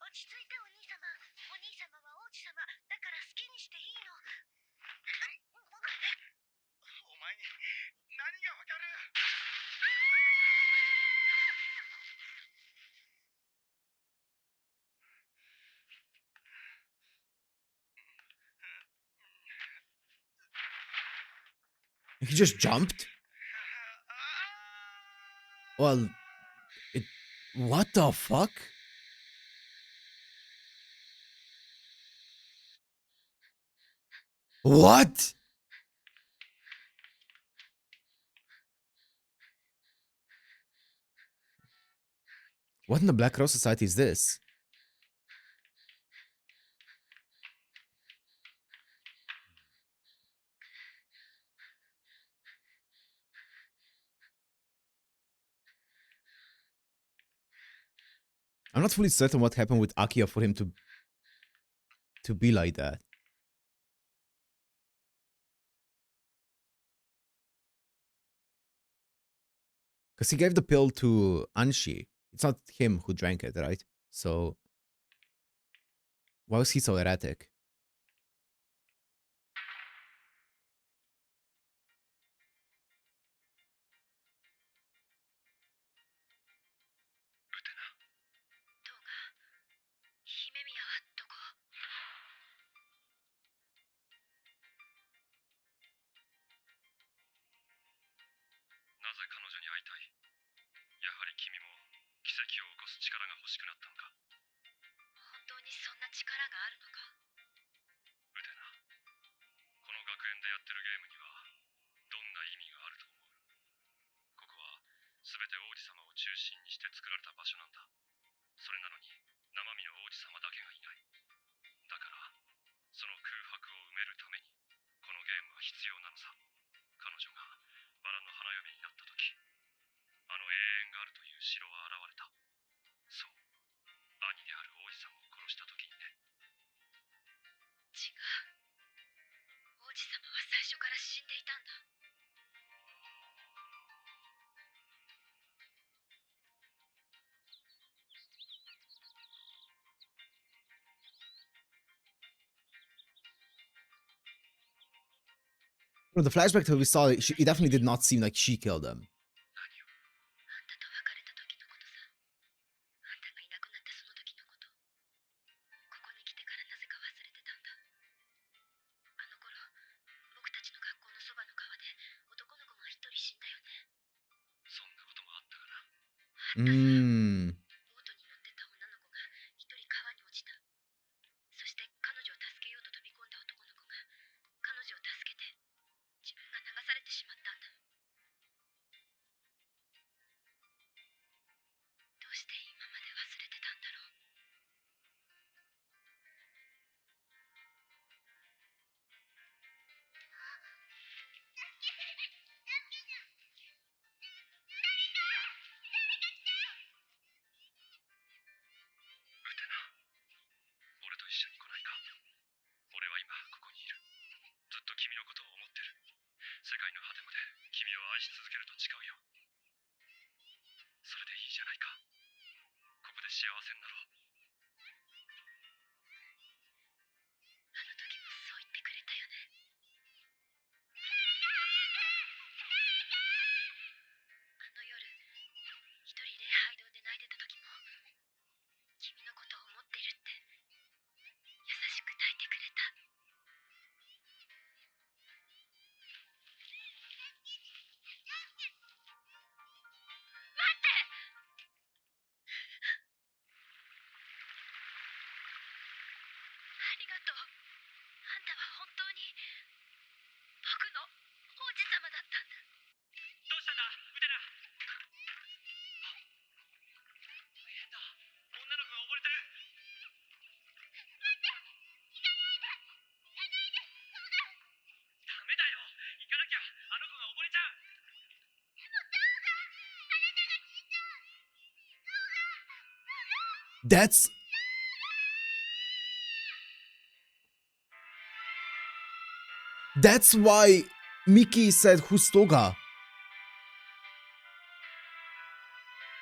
落ち着いてお兄様。お兄様は王子様。だから好きにしていいの。お前に何がわかる。 He just jumped? Well, what the fuck? What? What in the Black Rose Society is this? I'm not fully certain what happened with Akia for him to be like that. Because he gave the pill to Anshi. It's not him who drank it, right? So why was he so erratic? 姫宮はどこ？なぜ彼女に会いたい。やはり君も奇跡を起こす力が欲しくなったのか。本当にそんな力があるのか？ウテナ、この学園でやってるゲームにはどんな意味があると思う。ここは全て王子様を中心にして作られた場所なんだ。それなのに生身の王子様だけがいない。だからその空白を埋めるためにこのゲームは必要なのさ。彼女がバラの花嫁になった時、あの永遠があるという城は現れた。そう、兄である王子様を殺した時にね。違う。王子様は最初から死んでいたんだ。From the flashback that we saw, it definitely did not seem like she killed him. あんたと別れた時のことさ。あんたがいなくなったその時のこと。ここに来てからなぜか忘れてたんだ。あの頃、僕たちの学校のそばの川で男の子が一人死んだよね。そんなこともあったかな。ボートに乗ってた女の子が一人川に落ちた。そして彼女を助けようと飛び込んだ男の子が彼女を助けて自分が流されてしまったんだ。どうして今まで忘れてたんだろう。ウテナ、俺と一緒に来ないか。俺は今ここにいる。ずっと君のことを思ってる。世界の果てまで君を愛し続けると誓うよ。それでいいじゃないか。ここで幸せになろう。あの時もそう言ってくれたよね。あの夜、一人礼拝堂で泣いてた時も君のことを思っているって優しく抱いてくれた。That's... That's why Mickey said Hustoga.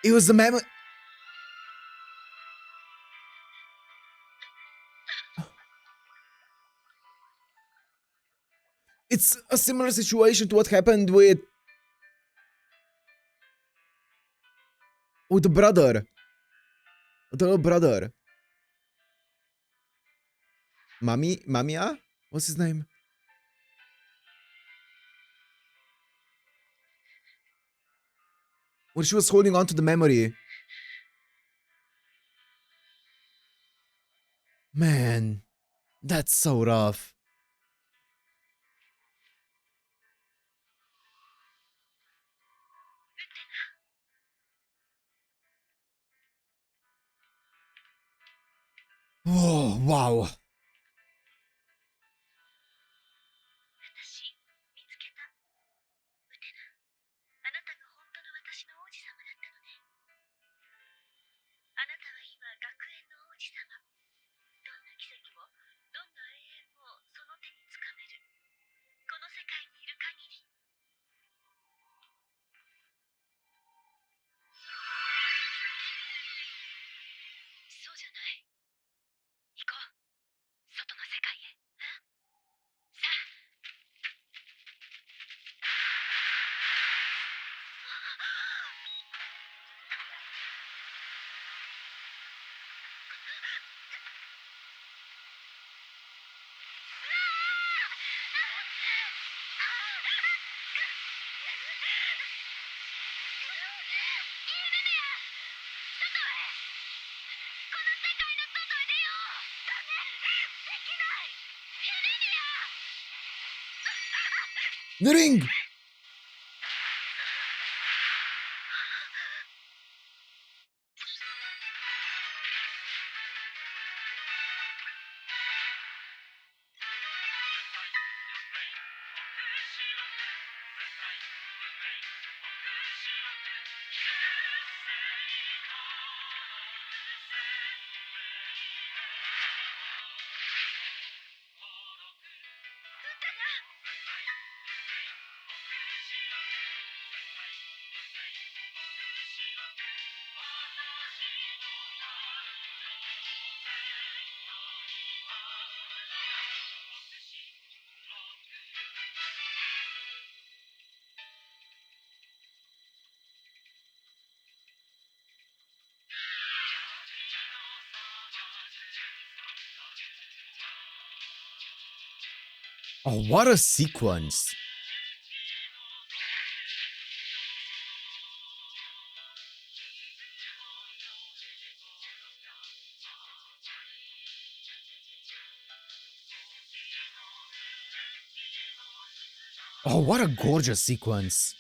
It was the memory... It's a similar situation to what happened with the brother. The little brother. Mamia? What's his name? When she was holding on to the memory. Man, that's so rough. Oh, wow. 私見つけた。ウテナ、あなたが本当の私の王子様だったのね。あなたは今学園の王子様。どんな奇跡も、どんな永遠もその手につかめる。この世界にいる限り。そうじゃない。行こう。外の世界へ。さあ。The ring! Oh, what a sequence. Oh, what a gorgeous sequence.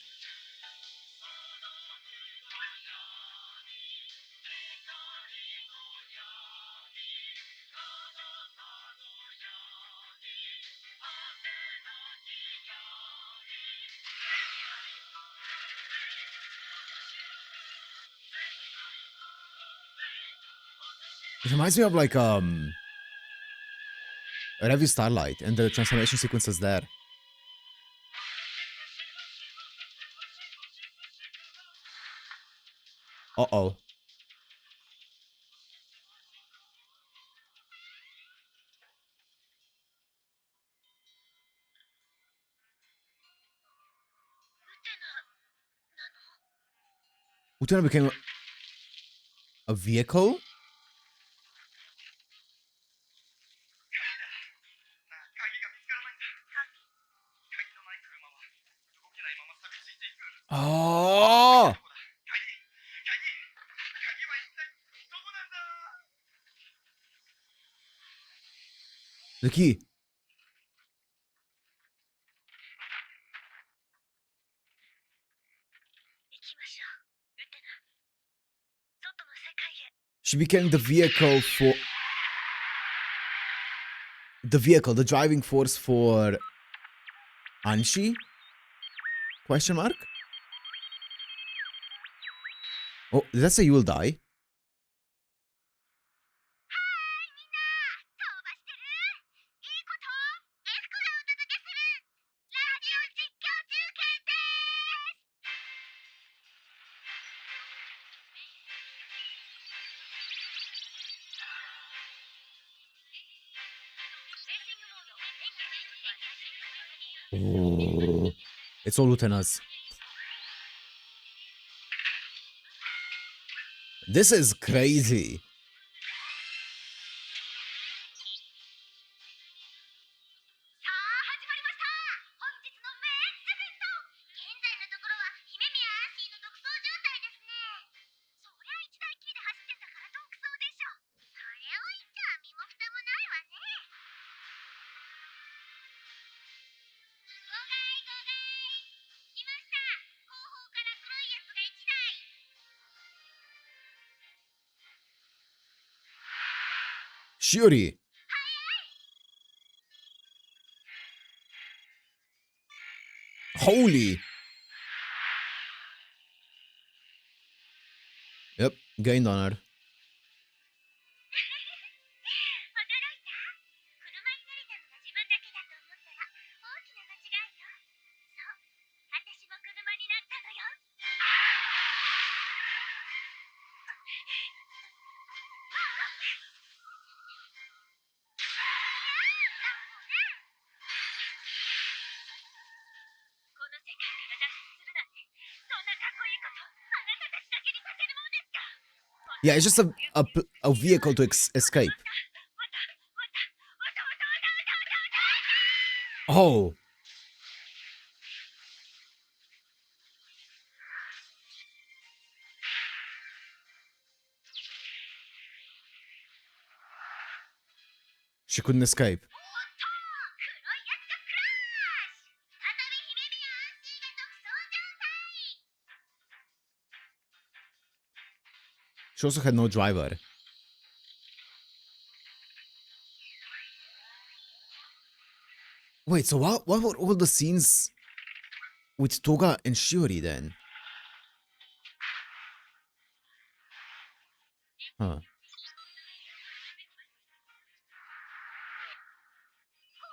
It reminds me of like Revue Starlight and the transformation sequences there. Uh-oh. Utena became a vehicle? 鍵が見つからないんだ。鍵のない車は動けないまま錆びついていく。 Oh! 鍵は一体どこなんだ。 The key. 行きましょう、ウテナ。外の世界へ。 She became the vehicle for... the driving force for... Anshi? Question mark? Oh, did that say you will die? Oh, it's all Utenas. This is crazy. さあ始まりました。本日のメインイベント。現在のところは姫宮アーシーの独走状態ですね。そりゃ一台きりで走ってんだから独走でしょ。それを言っちゃ身も蓋もないわね。ごがいごがい。来ました。後方から黒いやつが1台。Shiori. Holy. Yep, gained on her. 驚いた？車に慣れたのが自分だけだと思ったら大きな間違いよ。そう、私も車になったのよ。この世界から脱出するなんて、そんなかっこいいことあなたたちだけにさせるもんですか。 Yeah, it's just a vehicle to escape. Oh. She couldn't escape. おっと、黒いやつがクラッシュ。再び姫宮アンシーが独走状態。 She also had no driver. Wait, so what were all the scenes with Toga and Shiori then? Huh. こ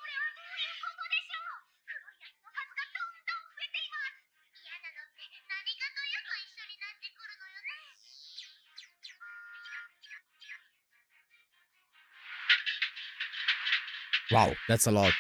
れはどういうことでしょう。黒いやつの数がどんどん増えています。嫌なのって何かというと一緒になってくるのよね。 Wow, that's a lot. 大変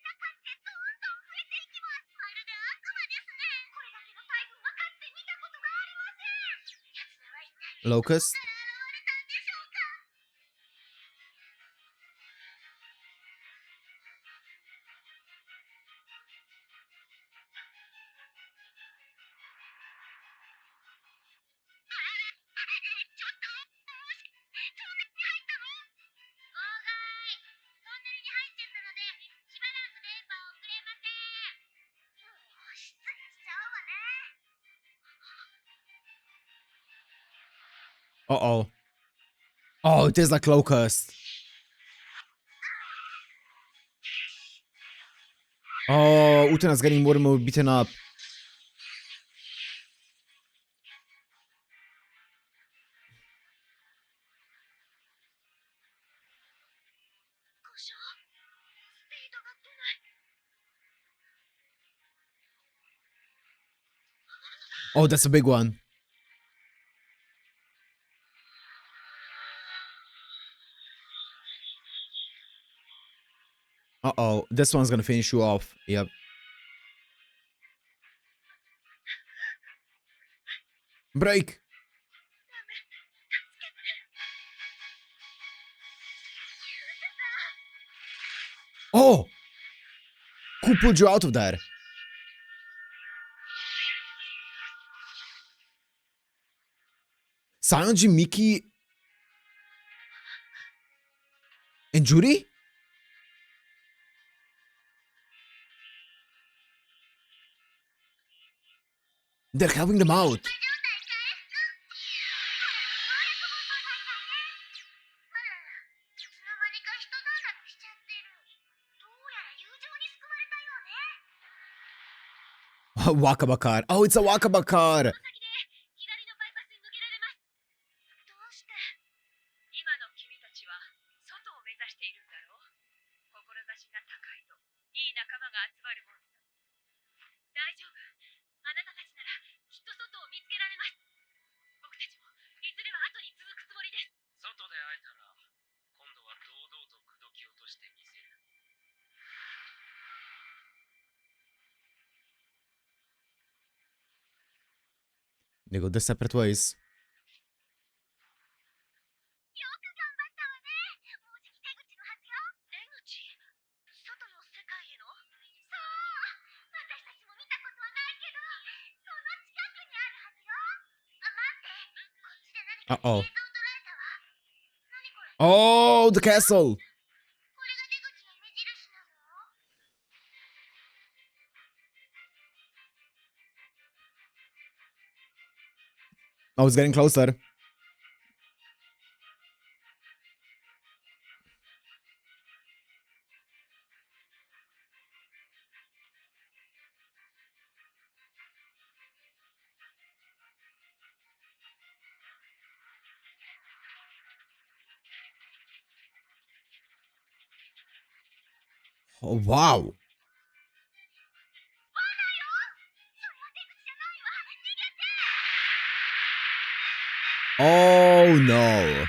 な数でどんどん増えていきます。まるで悪魔ですね。これだけの大群はかつて見たことがありません。奴らは一体 Locust? どこから現れたんでしょうか。 ちょっと、もしトンネルに入ったの？妨害。トンネルに入っちゃったのでしばらく電波を送れません。もう失礼しちゃうわね。 Uh-oh. Oh, it is like Locust. Oh, Utena's getting more and more beaten up. 故障？スピードが出ない。 Oh, that's a big one. Uh-oh, this one's gonna finish you off. Yep. Break! Oh! Who pulled you out of there? Sanji, Miki, and Judy? They're helping them out. 状態回復。ようやく放送再開ね。あらら、いつの間にか一段落しちゃってる。どうやら友情に救われたようね。 Wakaba car. Oh, it's a Wakaba car. この先で左のバイパスに抜けられます。どうして？今の君たちは外を目指しているんだろう。志が高いといい仲間が集まるもんさ。大丈夫。あなたたちならきっと外を見つけられます。僕たちもいずれは後に続くつもりです。外で会えたら今度は堂々と口説き落としてみせる。 They go their separate ways. よく頑張ったわね。もうじき出口のはずよ。出口？外の世界への？そう。私たちも見たことはないけど、その近くにあるはずよ。あ、待って。こっちで何か映像を捉えたわ。何これ？ Oh, the castle! これが出口の目印なの？ Oh, it's getting closer. Oh, wow. 罠よ。それは出口じゃないわ。逃げて。 Oh, no.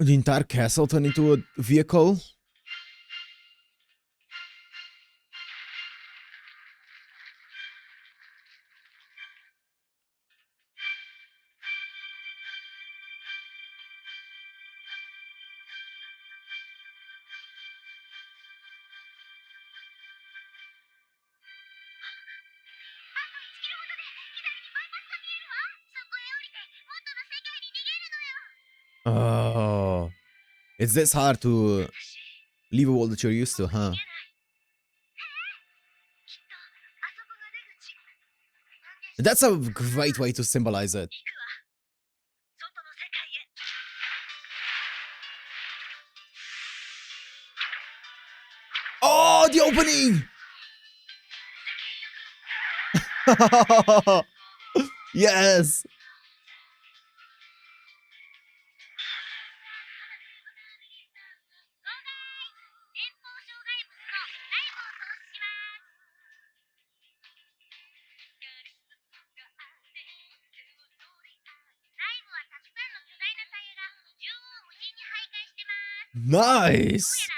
The entire castle turned into a vehicle? Oh. It's this hard to leave a world that you're used to, huh? That's a great way to symbolize it. Oh, the opening! Yes! Nice!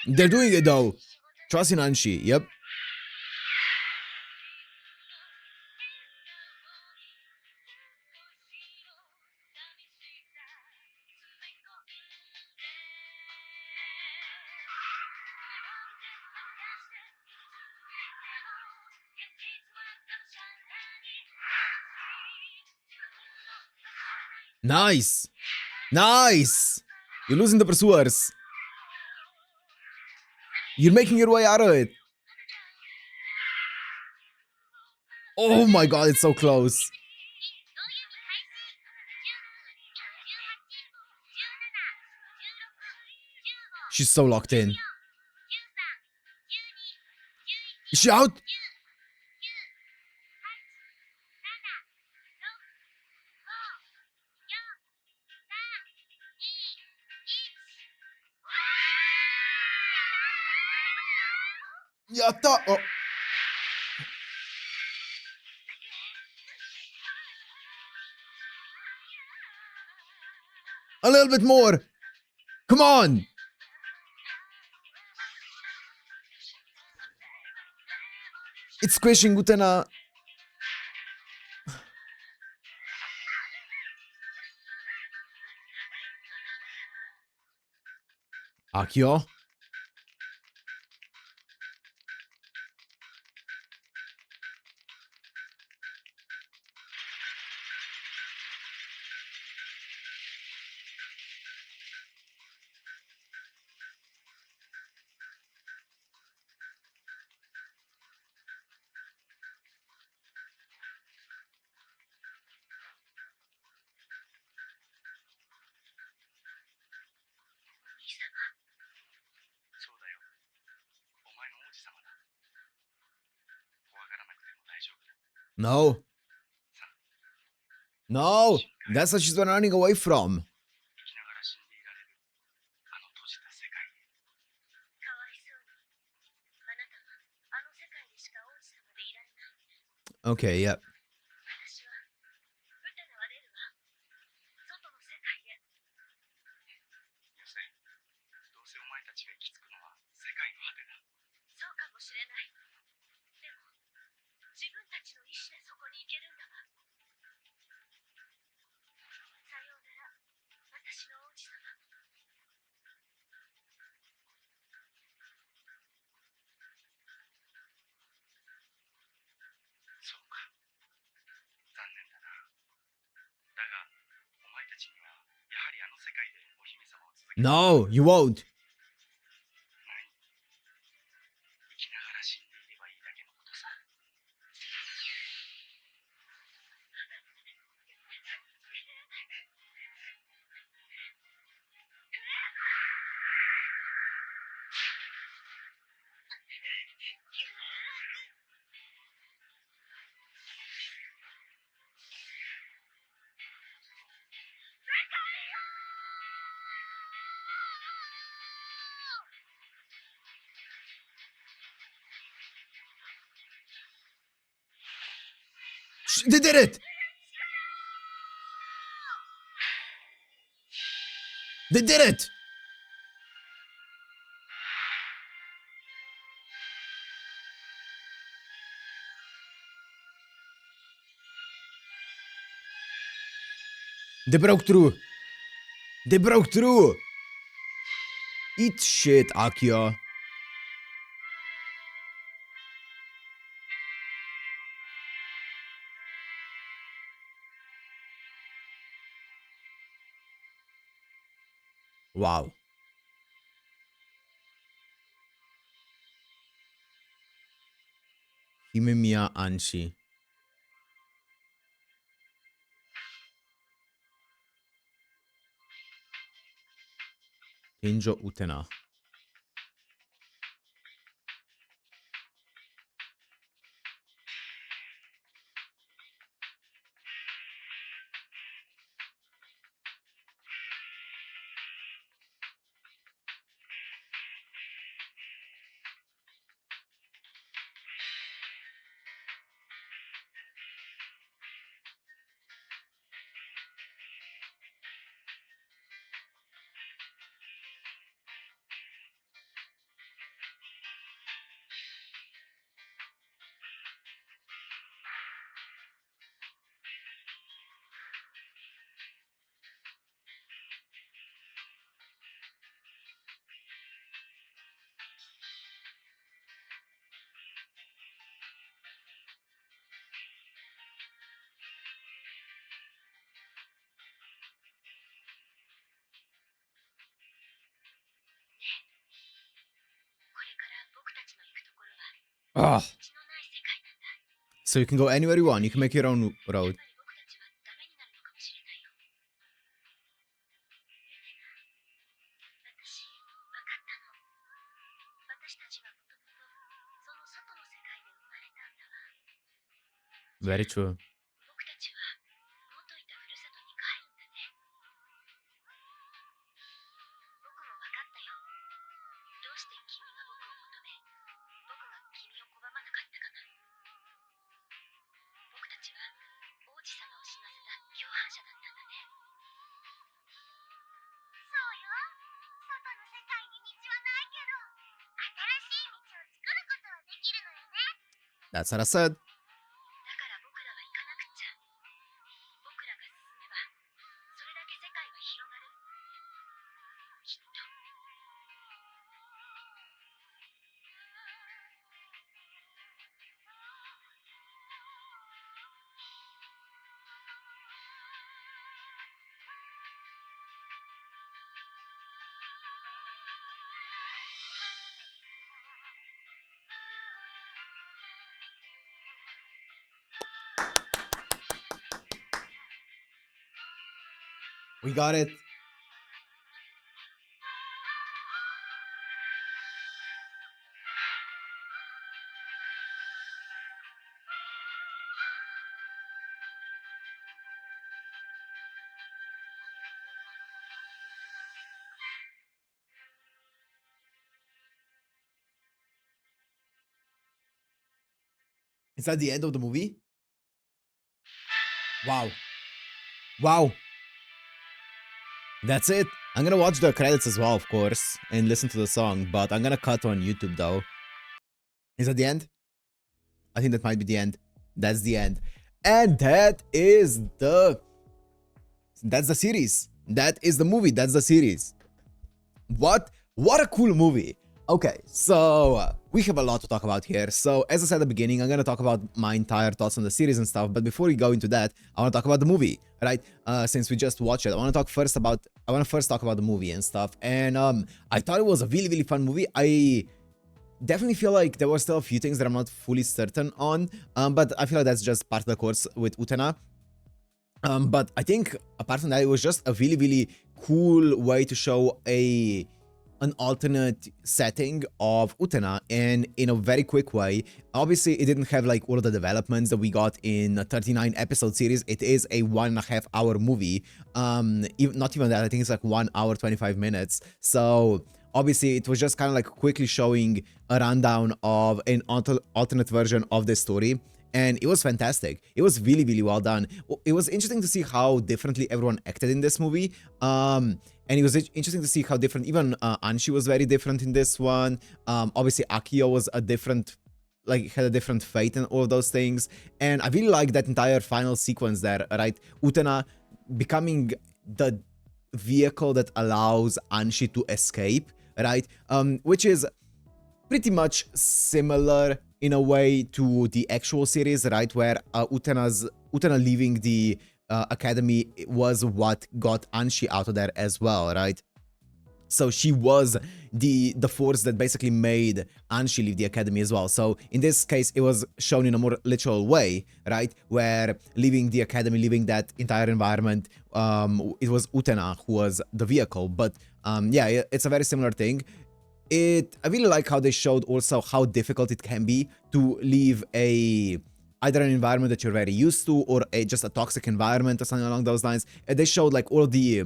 They're doing it though. Trust in Anshi, yep. Nice! Nice! You're losing the pursuers. You're making your way out of it. Oh my god, it's so close. She's so locked in. Is she out? Yatta! Oh. A little bit more. Come on. It's squishing Utena. Akio. No. No! That's what she's been running away from. 生きながら死んでいられるあの閉じた世界へ。かわいそうに。あなたはあの世界でしか王子様でいられないの。 Okay, yep. 私はウテナは出るわ。外の世界へ。よせ、どうせお前たちが行き着くのは世界の果てだ。そうかもしれない。でも自分たちの意志でそこに行けるんだわ。さようなら、私の王子様。そうか。残念だな。だが、お前たちにはやはりあの世界でお姫様を続ける。 No, you won't. 何？生きながら死んでいればいいだけのことさ。They did it! They did it! They broke through! They broke through! Eat shit, Akio. Wow. Himemiya Anshi. Shoujo Utena. Ah. So you can go anywhere you want. You can make your own road. Very true. 僕たちは元いたふるさとに帰るんだね。僕も分かったよ。どうして君が僕を求め、僕が君を拒まなかったかな。僕たちは王子様を死なせた共犯者だったんだね。そうよ。外の世界に道はないけど、新しい道を作ることはできるのよね。That's what I said. だから僕らは行かなくちゃ。僕らが進めば、それだけ世界は広がる。きっと。We got it. Is that the end of the movie? Wow. Wow. That's it. I'm gonna watch the credits as well, of course, and listen to the song, but I'm gonna cut on YouTube though. Is that the end? I think that might be the end. That's the end. And that's the series. That is the movie. That's the series. What a cool movie. Okay, so we have a lot to talk about here. So as I said at the beginning, I'm gonna talk about my entire thoughts on the series and stuff. But before we go into that, I want to talk about the movie, right? Since we just watched it, I want to first talk about the movie and stuff. And I thought it was a really, really fun movie. I definitely feel like there were still a few things that I'm not fully certain on, but I feel like that's just part of the course with Utena. But I think apart from that, it was just a really, really cool way to show an alternate setting of Utena, and in a very quick way. Obviously, it didn't have like all of the developments that we got in a 39 episode series. It is a 1.5 hour movie. Not even that, I think it's like 1 hour 25 minutes. So obviously, it was just kind of like quickly showing a rundown of an alternate version of this story. And it was fantastic. It was really, really well done. It was interesting to see how differently everyone acted in this movie. And it was interesting to see how different, even Anshi was very different in this one. Obviously, Akio was had a different fate and all of those things. And I really like that entire final sequence there, right? Utena becoming the vehicle that allows Anshi to escape, right? Which is pretty much similar in a way to the actual series, right? Where Utena leaving the academy was what got Anshi out of there as well, right? So she was the force that basically made Anshi leave the academy as well. So in this case, it was shown in a more literal way, right? Where leaving the academy, leaving that entire environment, it was Utena who was the vehicle. But yeah, it's a very similar thing. I really like how they showed also how difficult it can be to leave either an environment that you're very used to, or just a toxic environment or something along those lines. And they showed like all of the,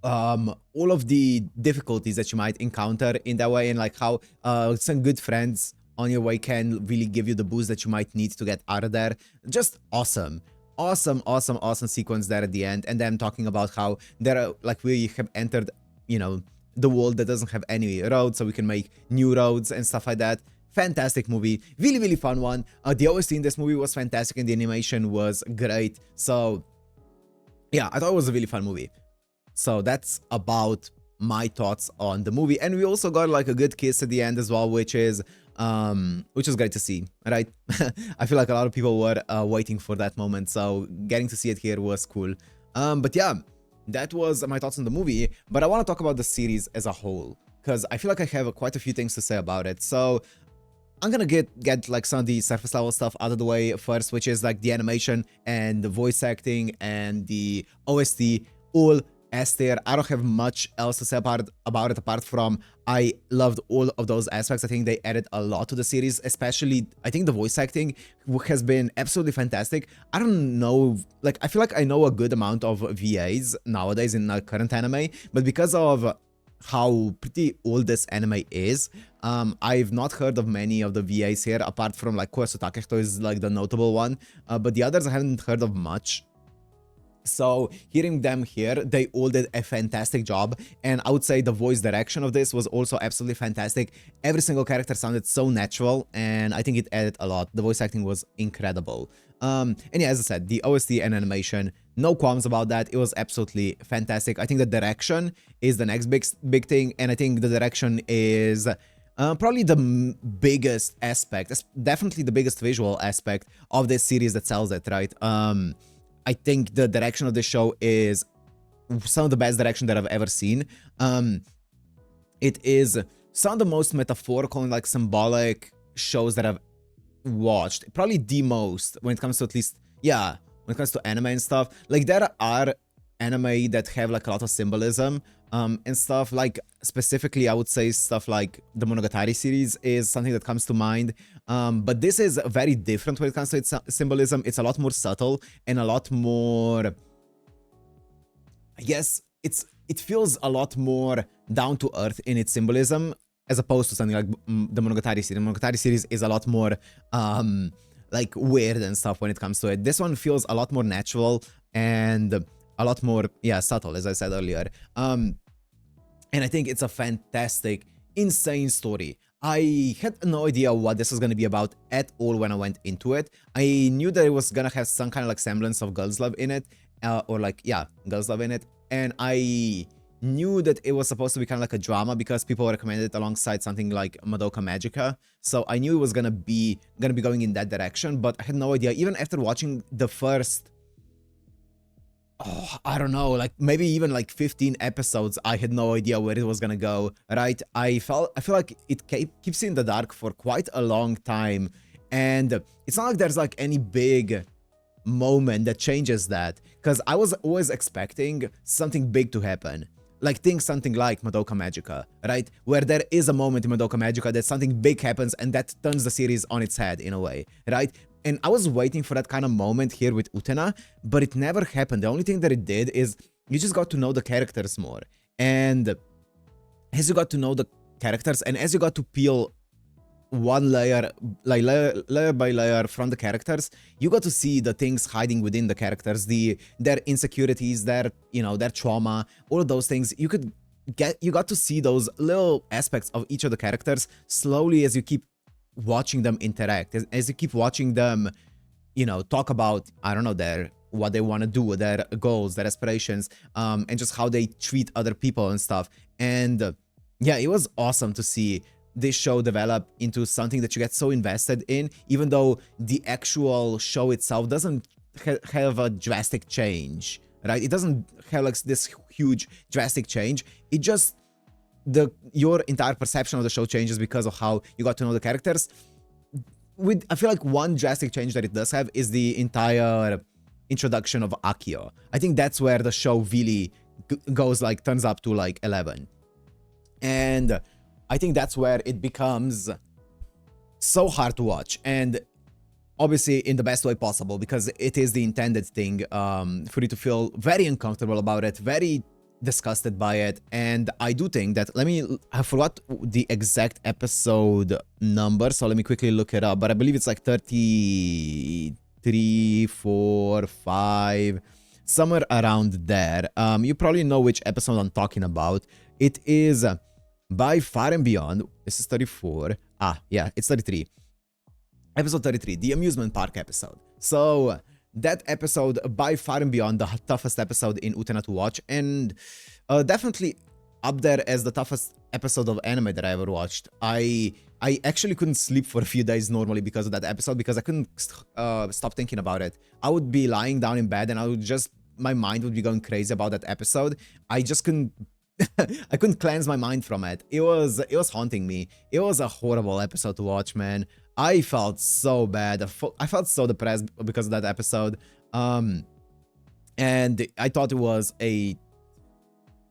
all of the difficulties that you might encounter in that way, and like how some good friends on your way can really give you the boost that you might need to get out of there. Just awesome. Awesome sequence there at the end. And then talking about how we have entered, the world that doesn't have any roads, so we can make new roads and stuff like that. Fantastic movie. Really, really fun one. The OST in this movie was fantastic and the animation was great. So yeah, I thought it was a really fun movie. So that's about my thoughts on the movie. And we also got like a good kiss at the end as well, which is great to see, right? I feel like a lot of people were waiting for that moment. So getting to see it here was cool. But yeah, that was my thoughts on the movie, but I want to talk about the series as a whole, because I feel like I have quite a few things to say about it. So I'm gonna get like some of the surface level stuff out of the way first, which is like the animation and the voice acting and the OST, all S tier. I don't have much else to say about it apart from I loved all of those aspects. I think they added a lot to the series, especially I think the voice acting has been absolutely fantastic. I don't know, like I feel like I know a good amount of VAs nowadays in current anime, but because of how pretty old this anime is, I've not heard of many of the VAs here apart from like Koyasu Takehito is like the notable one, but the others I haven't heard of much. So hearing them here, they all did a fantastic job, and I would say the voice direction of this was also absolutely fantastic. Every single character sounded so natural, and I think it added a lot. The voice acting was incredible. And yeah, as I said, the OST and animation, no qualms about that. It was absolutely fantastic. I think the direction is the next big thing, and I think the direction is probably the biggest aspect, definitely the biggest visual aspect of this series that sells it, right? I think the direction of the show is some of the best direction that I've ever seen. It is some of the most metaphorical and like symbolic shows that I've watched. Probably the most when it comes to, at least, yeah, when it comes to anime and stuff. Like there are anime that have like a lot of symbolism and stuff. Like specifically, I would say stuff like the Monogatari series is something that comes to mind. But this is very different when it comes to its symbolism. It's a lot more subtle and a lot more, I guess it feels a lot more down to earth in its symbolism. as opposed to something like the Monogatari series. The Monogatari series is a lot more like weird and stuff when it comes to it. This one feels a lot more natural and a lot more, yeah, subtle, as I said earlier. And I think it's a fantastic, insane story. I had no idea what this was going to be about at all when I went into it. I knew that it was going to have some kind of like semblance of girls' love in it, or like, yeah, girls' love in it. And I knew that it was supposed to be kind of like a drama because people recommended it alongside something like Madoka Magica. So I knew it was gonna be going in that direction, but I had no idea. Even after watching the first, I don't know, like maybe even like 15 episodes, I had no idea where it was gonna go, right? I feel like it keeps in the dark for quite a long time, and it's not like there's like any big moment that changes that, because I was always expecting something big to happen. Like, think something like Madoka Magica, right? Where there is a moment in Madoka Magica that something big happens and that turns the series on its head in a way, right? And I was waiting for that kind of moment here with Utena, but it never happened. The only thing that it did is you just got to know the characters more. And as you got to know the characters and as you got to peel one layer, like layer by layer from the characters, you got to see the things hiding within the characters, their insecurities, their, you know, their trauma, all of those things. You got to see those little aspects of each of the characters slowly as you keep watching them interact, as you keep watching them, you know, talk about, I don't know, what they want to do, their goals, their aspirations, and just how they treat other people and stuff. And yeah, it was awesome to see this show develop into something that you get so invested in, even though the actual show itself doesn't have a drastic change, right? It doesn't have like this huge drastic change. It just, your entire perception of the show changes because of how you got to know the characters. I feel like one drastic change that it does have is the entire introduction of Akio. I think that's where the show really goes, like, turns up to like 11. And I think that's where it becomes so hard to watch, and obviously in the best way possible, because it is the intended thing for you to feel very uncomfortable about it, very disgusted by it. And I do think that, I forgot the exact episode number, so let me quickly look it up, but I believe it's like 33, 4, 5, somewhere around there. You probably know which episode I'm talking about. It is By Far and Beyond. This is 34. Yeah, it's 33. Episode 33, the amusement park episode. So that episode, by far and beyond the toughest episode in Utena to watch, and definitely up there as the toughest episode of anime that I ever watched. I actually couldn't sleep for a few days normally because of that episode, because I couldn't stop thinking about it. I would be lying down in bed and my mind would be going crazy about that episode. I just couldn't I couldn't cleanse my mind from it. It was haunting me. It was a horrible episode to watch, man. I felt so bad. I felt so depressed because of that episode. And I thought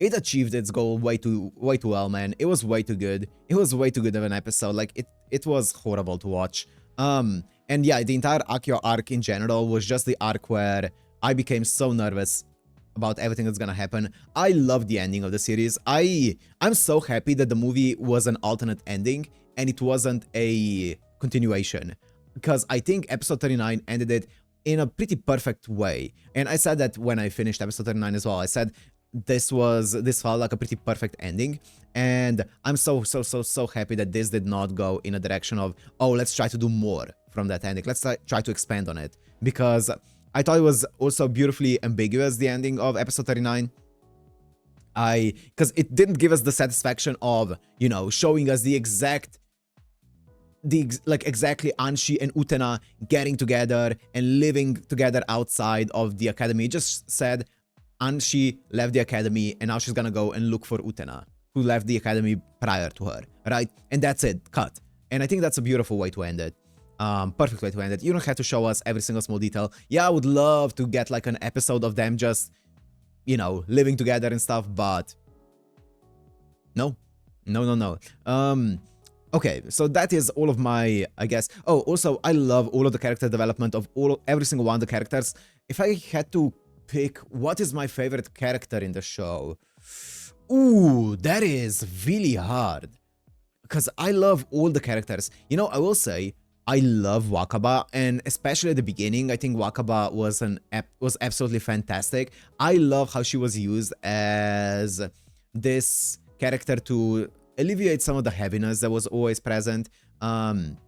it achieved its goal way too well, man. It was way too good. It was way too good of an episode. Like, it was horrible to watch. And yeah, the entire Akio arc in general was just the arc where I became so nervous about everything that's gonna happen. I love the ending of the series. I'm so happy that the movie was an alternate ending and it wasn't a continuation, because I think episode 39 ended it in a pretty perfect way. And I said that when I finished episode 39 as well. I said this felt like a pretty perfect ending, and I'm so happy that this did not go in a direction of, oh, let's try to do more from that ending, let's try to expand on it, because I thought it was also beautifully ambiguous, the ending of episode 39. Because it didn't give us the satisfaction of, you know, showing us exactly Anshi and Utena getting together and living together outside of the academy. It just said Anshi left the academy and now she's gonna go and look for Utena, who left the academy prior to her, right? And that's it, cut. And I think that's a beautiful way to end it. Perfect way to end it. You don't have to show us every single small detail. Yeah, I would love to get like an episode of them just, you know, living together and stuff, but no. Okay, so that is all of my, I guess. Oh, also, I love all of the character development of every single one of the characters. If I had to pick what is my favorite character in the show, ooh, that is really hard. because I love all the characters. You know, I will say I love Wakaba, and especially at the beginning, I think Wakaba was absolutely fantastic. I love how she was used as this character to alleviate some of the heaviness that was always present. And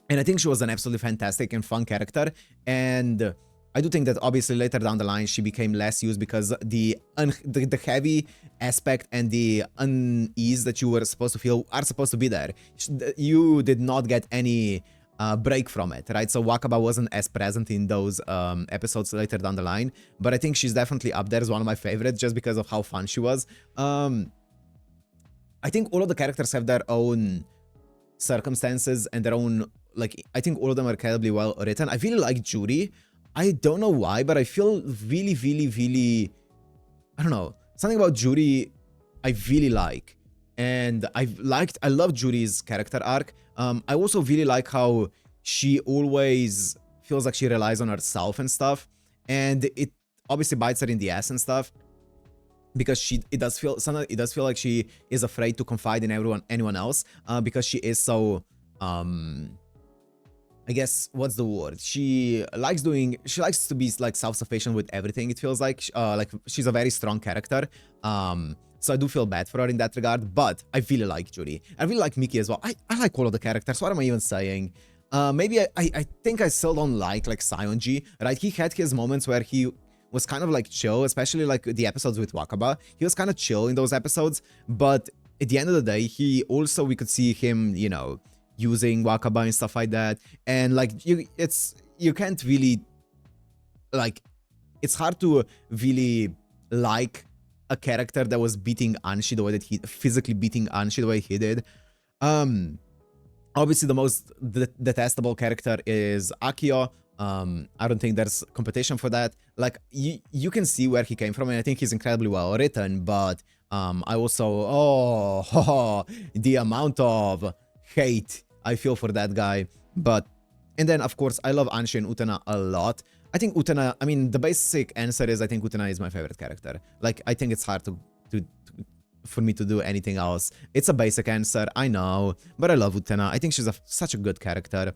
I think she was an absolutely fantastic and fun character. And I do think that obviously later down the line she became less used because the heavy aspect and the unease that you were supposed to feel are supposed to be there. You did not get any break from it, right? So Wakaba wasn't as present in those episodes later down the line, but I think she's definitely up there as one of my favorites just because of how fun she was. I think all of the characters have their own circumstances and their own, like, I think all of them are incredibly well written. I really like Judy. I don't know why, but I feel really, I don't know, something about Judy I really like. And I love Judy's character arc. I also really like how she always feels like she relies on herself and stuff. And it obviously bites her in the ass and stuff. Because it does feel like she is afraid to confide in anyone else. Because she is so, I guess, what's the word? She likes to be like self-sufficient with everything. It feels like she's a very strong character. So I do feel bad for her in that regard, but I really like Judy. I really like Mickey as well. I like all of the characters. What am I even saying? Maybe I think I still don't like Sionji, right? He had his moments where he was kind of like chill, especially like the episodes with Wakaba. He was kind of chill in those episodes, but at the end of the day, we could see him, you know, using Wakaba and stuff like that. And like you can't really, like, it's hard to really like a character that was beating Anshi the way that he physically beating Anshi the way he did. Obviously the most detestable character is Akio. I don't think there's competition for that. Like, you can see where he came from, and I think he's incredibly well written, but I also, the amount of hate I feel for that guy. And then of course I love Anshi and Utena a lot. I think Utena, I mean, the basic answer is I think Utena is my favorite character. Like, I think it's hard for me to do anything else. It's a basic answer, I know, but I love Utena. I think she's such a good character.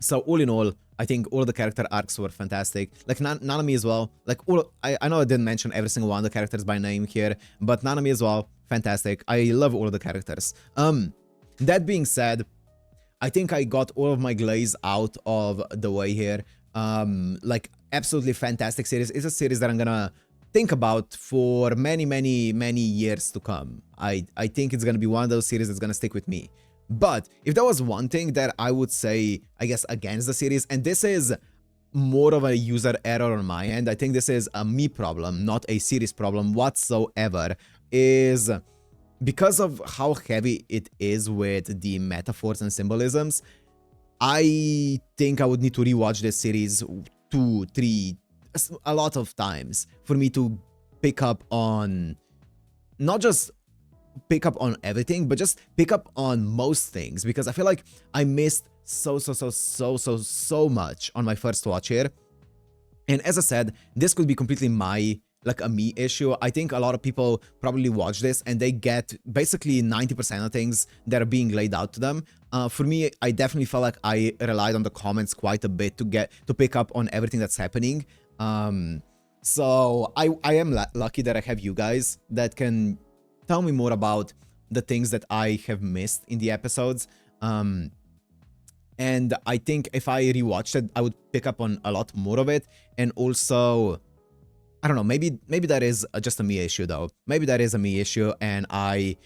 So all in all, I think all the character arcs were fantastic. Like Nanami as well. Like, I know I didn't mention every single one of the characters by name here, but Nanami as well, fantastic. I love all of the characters. That being said, I think I got all of my glaze out of the way here. Like, absolutely fantastic series. It's a series that I'm gonna think about for many years to come. I think it's gonna be one of those series that's gonna stick with me. But if there was one thing that I would say, I guess, against the series, and this is more of a user error on my end, I think this is a me problem, not a series problem whatsoever, is because of how heavy it is with the metaphors and symbolisms. I think I would need to rewatch this series 2, 3, a lot of times for me to pick up on, not just pick up on everything, but just pick up on most things, because I feel like I missed so much on my first watch here. And as I said, this could be completely like a me issue. I think a lot of people probably watch this and they get basically 90% of things that are being laid out to them. For me, I definitely felt like I relied on the comments quite a bit to pick up on everything that's happening. So I am lucky that I have you guys that can tell me more about the things that I have missed in the episodes. And I think if I rewatched it, I would pick up on a lot more of it. And also, I don't know, maybe that is just a me issue though. Maybe that is a me issue, and I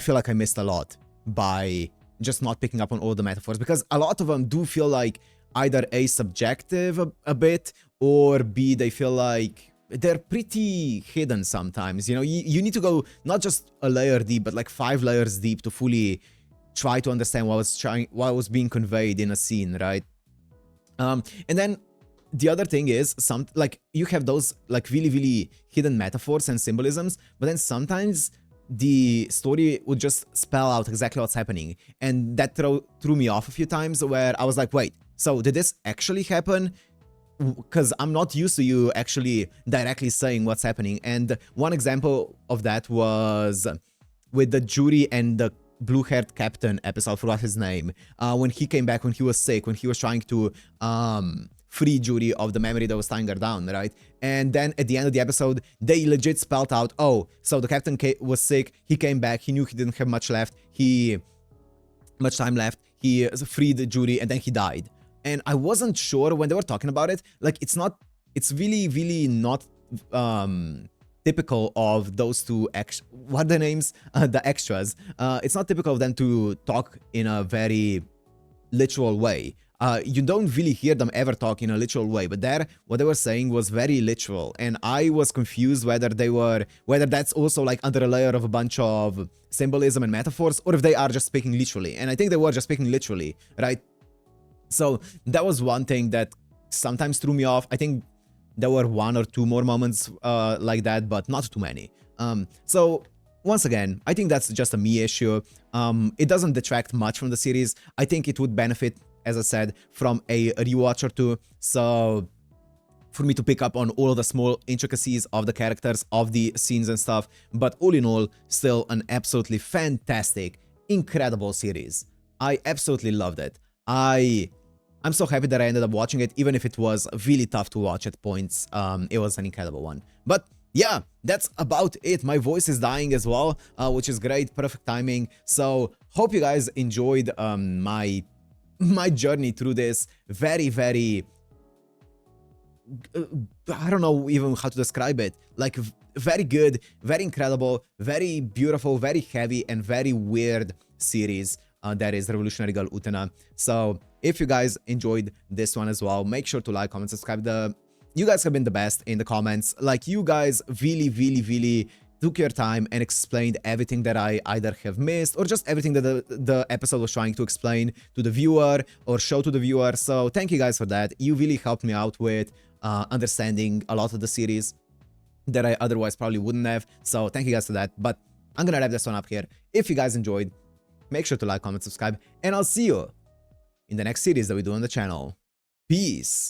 feel like I missed a lot by just not picking up on all the metaphors, because a lot of them do feel like either A, subjective a bit, or B, they feel like they're pretty hidden sometimes. You know, you need to go not just a layer deep, but like 5 layers deep to fully try to understand what was being conveyed in a scene, right? And then the other thing is, like, you have those like really hidden metaphors and symbolisms, but then sometimes the story would just spell out exactly what's happening, and that threw me off a few times, where I was like, wait, so did this actually happen? Because I'm not used to you actually directly saying what's happening. And one example of that was with the jury and the blue-haired captain episode, I forgot his name, when he came back, when he was sick, when he was trying to free Judy of the memory that was tying her down, right? And then at the end of the episode, they legit spelled out, oh, so the captain was sick, he came back, he knew he didn't have much time left, he freed Judy, and then he died. And I wasn't sure when they were talking about it, like, it's really not typical of those two what are the names? The extras. It's not typical of them to talk in a very literal way. You don't really hear them ever talk in a literal way, but there, what they were saying was very literal, and I was confused whether that's also like under a layer of a bunch of symbolism and metaphors, or if they are just speaking literally. And I think they were just speaking literally, right? So that was one thing that sometimes threw me off. I think there were one or two more moments like that, but not too many. So once again, I think that's just a me issue. It doesn't detract much from the series. I think it would benefit, as I said, from a rewatch or two. So for me to pick up on all the small intricacies of the characters, of the scenes and stuff. But all in all, still an absolutely fantastic, incredible series. I absolutely loved it. I'm so happy that I ended up watching it, even if it was really tough to watch at points. It was an incredible one. But yeah, that's about it. My voice is dying as well, which is great, perfect timing. So hope you guys enjoyed my journey through this very, very, I don't know even how to describe it. Like, very good, very incredible, very beautiful, very heavy, and very weird series. That is Revolutionary Girl Utena. So if you guys enjoyed this one as well, make sure to like, comment, subscribe. You guys have been the best in the comments. Like, you guys really took your time and explained everything that I either have missed, or just everything that the episode was trying to explain to the viewer or show to the viewer. So thank you guys for that. You really helped me out with understanding a lot of the series that I otherwise probably wouldn't have. So thank you guys for that. But I'm gonna wrap this one up here. If you guys enjoyed, make sure to like, comment, subscribe, and I'll see you in the next series that we do on the channel. Peace!